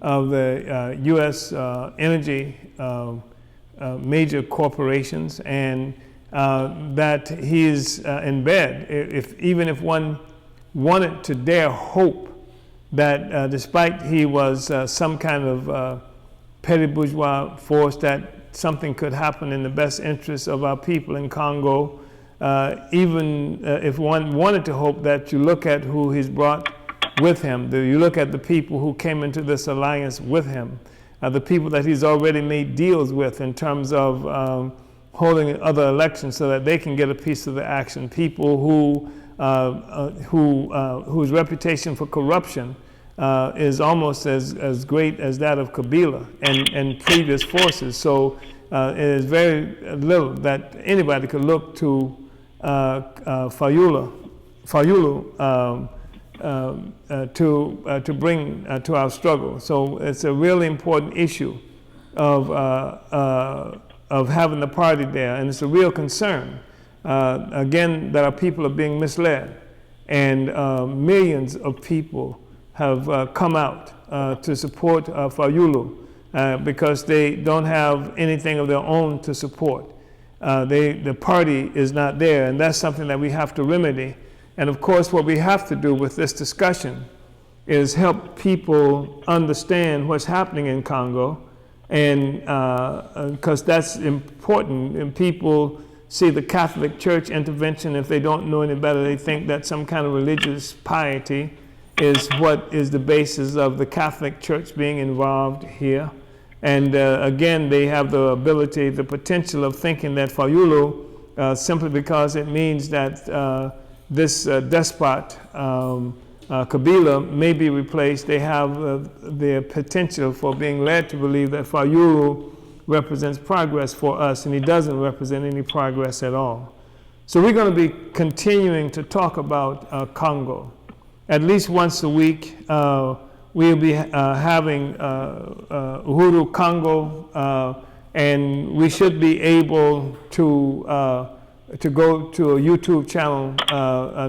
of the U.S. energy major corporations, and that he's in bed. Even if one wanted to dare hope that despite he was some kind of petty bourgeois force, that something could happen in the best interests of our people in Congo, even if one wanted to hope, that you look at who he's brought with him, you look at the people who came into this alliance with him, the people that he's already made deals with in terms of holding other elections so that they can get a piece of the action, people whose reputation for corruption is almost as great as that of Kabila and previous forces. So it is very little that anybody could look to Fayulu to bring to our struggle. So it's a really important issue of having the party there, and it's a real concern. Again, that our people are being misled, and millions of people have come out to support Fayulu because they don't have anything of their own to support. The party is not there, and that's something that we have to remedy. And of course, what we have to do with this discussion is help people understand what's happening in Congo, and because that's important. And people see the Catholic Church intervention, if they don't know any better, they think that some kind of religious piety is what is the basis of the Catholic Church being involved here. And again, they have the ability, the potential of thinking that Fayulu, simply because it means that this despot, Kabila, may be replaced, they have the potential for being led to believe that Fayulu represents progress for us, and he doesn't represent any progress at all. So we're going to be continuing to talk about Congo. At least once a week, we'll be having Uhuru Congo, and we should be able to to go to a YouTube channel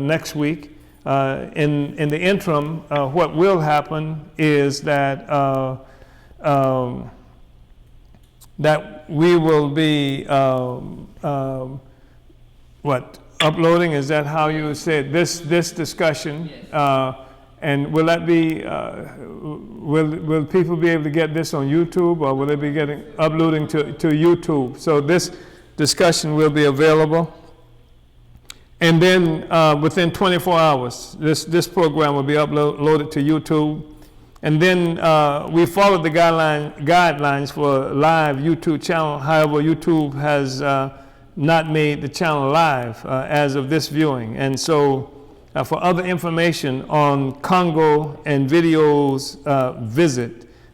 next week. In the interim, what will happen is that that we will be uploading. Is that how you said this discussion? Yes. And will that be? Will people be able to get this on YouTube, or will they be uploading to YouTube? So this discussion will be available. And then within 24 hours, this program will be uploaded to YouTube. And then we followed the guidelines for live YouTube channel. However, YouTube has not made the channel live as of this viewing. And so for other information on Congo and videos,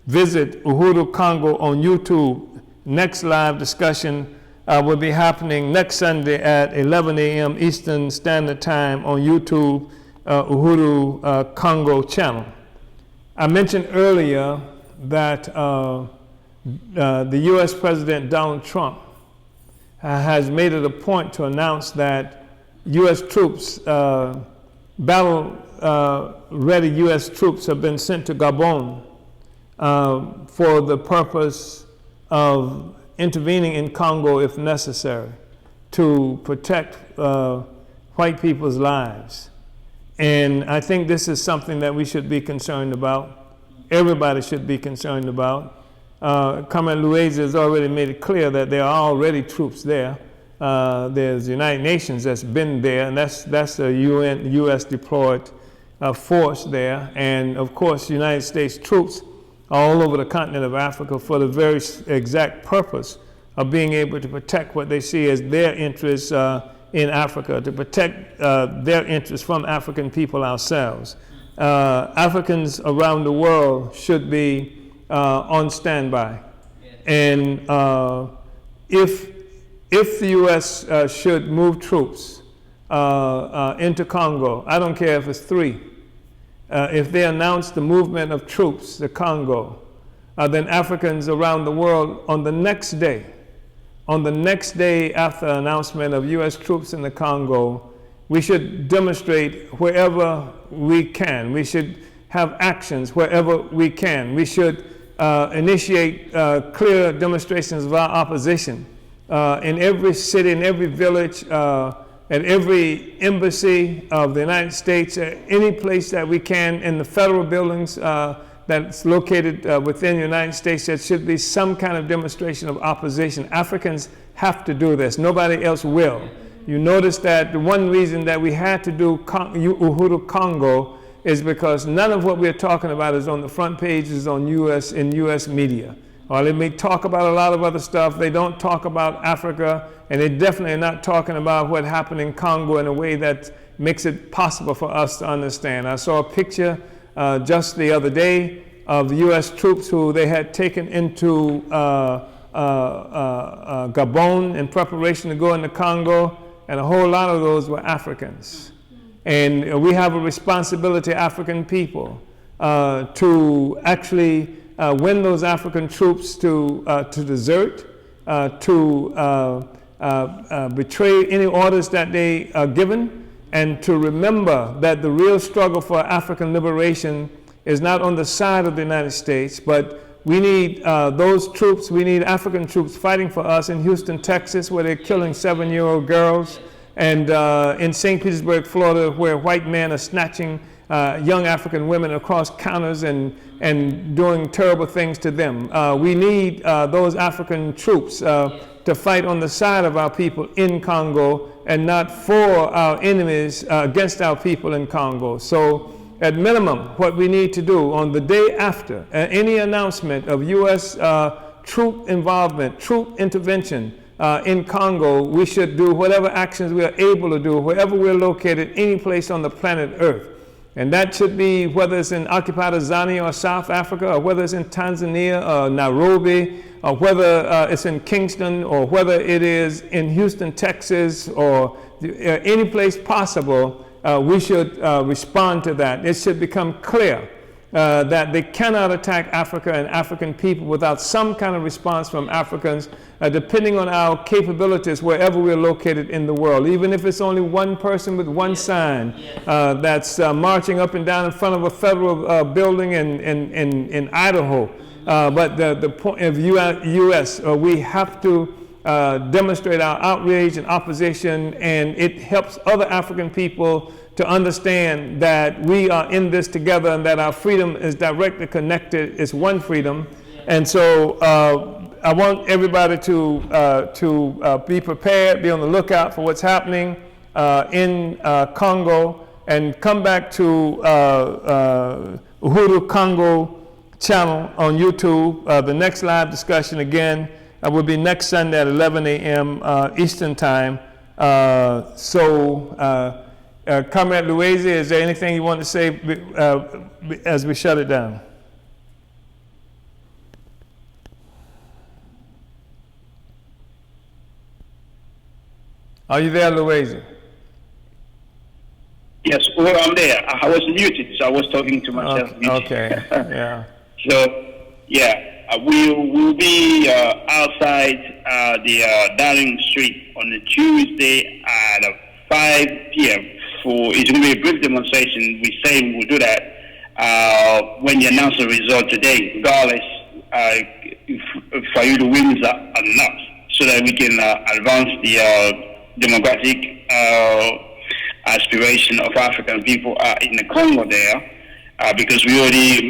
visit Uhuru Congo on YouTube. Next live discussion will be happening next Sunday at 11 a.m. Eastern Standard Time on YouTube, Uhuru Congo channel. I mentioned earlier that the U.S. President Donald Trump has made it a point to announce that U.S. troops, battle-ready U.S. troops have been sent to Gabon for the purpose of intervening in Congo if necessary to protect white people's lives. And I think this is something that we should be concerned about. Everybody should be concerned about. Comrade Louise has already made it clear that there are already troops there. There's the United Nations that's been there, and that's a U.S. deployed force there. And of course, United States troops all over the continent of Africa for the very exact purpose of being able to protect what they see as their interests in Africa, to protect their interests from African people ourselves. Africans around the world should be on standby. And if the U.S. should move troops into Congo, I don't care if it's 3, if they announce the movement of troops to Congo, then Africans around the world on the next day after announcement of U.S. troops in the Congo, we should demonstrate wherever we can. We should have actions wherever we can. We should initiate clear demonstrations of our opposition in every city, in every village, at every embassy of the United States, any place that we can, in the federal buildings that's located within the United States. There should be some kind of demonstration of opposition. Africans have to do this. Nobody else will. You notice that the one reason that we had to do Uhuru Congo is because none of what we're talking about is on the front pages in U.S. media. Or they may talk about a lot of other stuff. They don't talk about Africa, and they definitely are not talking about what happened in Congo in a way that makes it possible for us to understand. I saw a picture just the other day of U.S. troops who they had taken into Gabon in preparation to go into Congo, and a whole lot of those were Africans. And we have a responsibility, African people, to actually win those African troops to desert, to betray any orders that they are given, and to remember that the real struggle for African liberation is not on the side of the United States, but we need those troops, we need African troops fighting for us in Houston, Texas, where they're killing 7-year-old girls, and in St. Petersburg, Florida, where white men are snatching young African women across counters and doing terrible things to them. We need those African troops to fight on the side of our people in Congo and not for our enemies against our people in Congo. So at minimum, what we need to do on the day after any announcement of U.S. Troop involvement, troop intervention in Congo, we should do whatever actions we are able to do, wherever we're located, any place on the planet Earth. And that should be whether it's in occupied Tanzania or South Africa, or whether it's in Tanzania or Nairobi, or whether it's in Kingston, or whether it is in Houston, Texas, or any place possible, we should respond to that. It should become clear that they cannot attack Africa and African people without some kind of response from Africans, depending on our capabilities wherever we're located in the world. Even if it's only one person with one sign that's marching up and down in front of a federal building in Idaho. But the point of U.S., we have to demonstrate our outrage and opposition, and it helps other African people to understand that we are in this together and that our freedom is directly connected. It's one freedom. And so I want everybody to be prepared, be on the lookout for what's happening in Congo, and come back to Uhuru Congo channel on YouTube. The next live discussion again will be next Sunday at 11 a.m. Eastern Time. Comrade Louise, is there anything you want to say as we shut it down? Are you there, Louise? Yes, well, I'm there. I was muted, so I was talking to myself. Okay, yeah. So, yeah, we'll be outside the Downing Street on the Tuesday at 5 p.m. It's going to be a brief demonstration. We say we will do that when you announce the result today, regardless if you the wins or not, so that we can advance the democratic aspiration of African people in the Congo there, because we already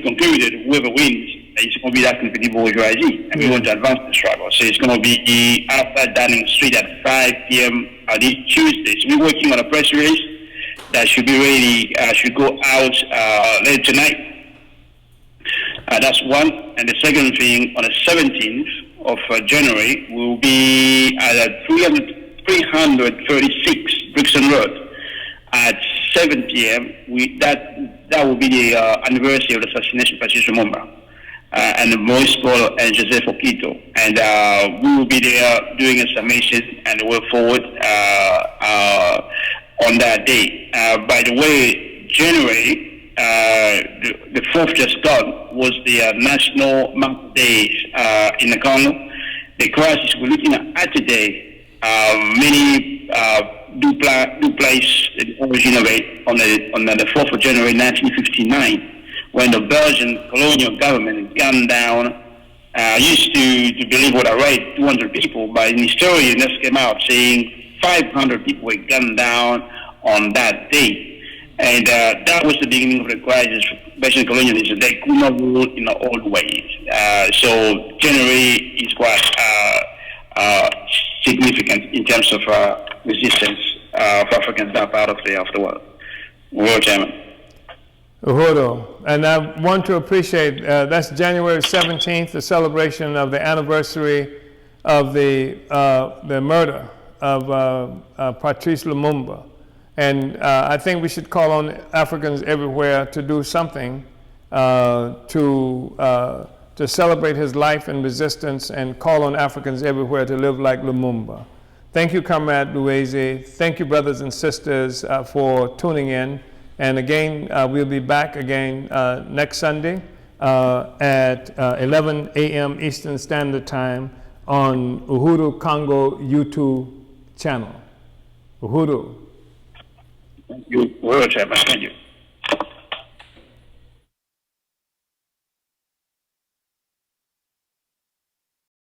concluded whoever wins, it's going to be that petit bourgeoisie, and we want to advance the struggle. So it's going to be outside Downing Street at 5 p.m. This Tuesday. So we're working on a press release that should be ready, should go out later tonight. That's one. And the second thing, on the 17th of January, we'll be at 336 Brixton Road at 7 p.m. That will be the anniversary of the assassination of Patrice Lumumba and Maurice Paul and Joseph Okito. And we will be there doing a summation and we'll forward on that day. By the way, January, the 4th just gone, was the National Month Days in the Congo. The crisis we're looking at today, many do place the origin of it on the 4th of January 1959, when the Belgian colonial government gunned down, used to believe what I read, 200 people, but an historian just came out saying 500 people were gunned down on that day. And that was the beginning of the crisis for Belgian colonialism. They could not rule in the old ways. So January is quite significant in terms of resistance of Africans that part of the world. World Chairman. Uhuru, and I want to appreciate, that's January 17th, the celebration of the anniversary of the murder of Patrice Lumumba. And I think we should call on Africans everywhere to do something to celebrate his life and resistance, and call on Africans everywhere to live like Lumumba. Thank you, Comrade Louise. Thank you, brothers and sisters, for tuning in. And again, we'll be back again next Sunday at 11 a.m. Eastern Standard Time on Uhuru Congo YouTube channel. Uhuru. Thank you. Well, Chairman. Thank you.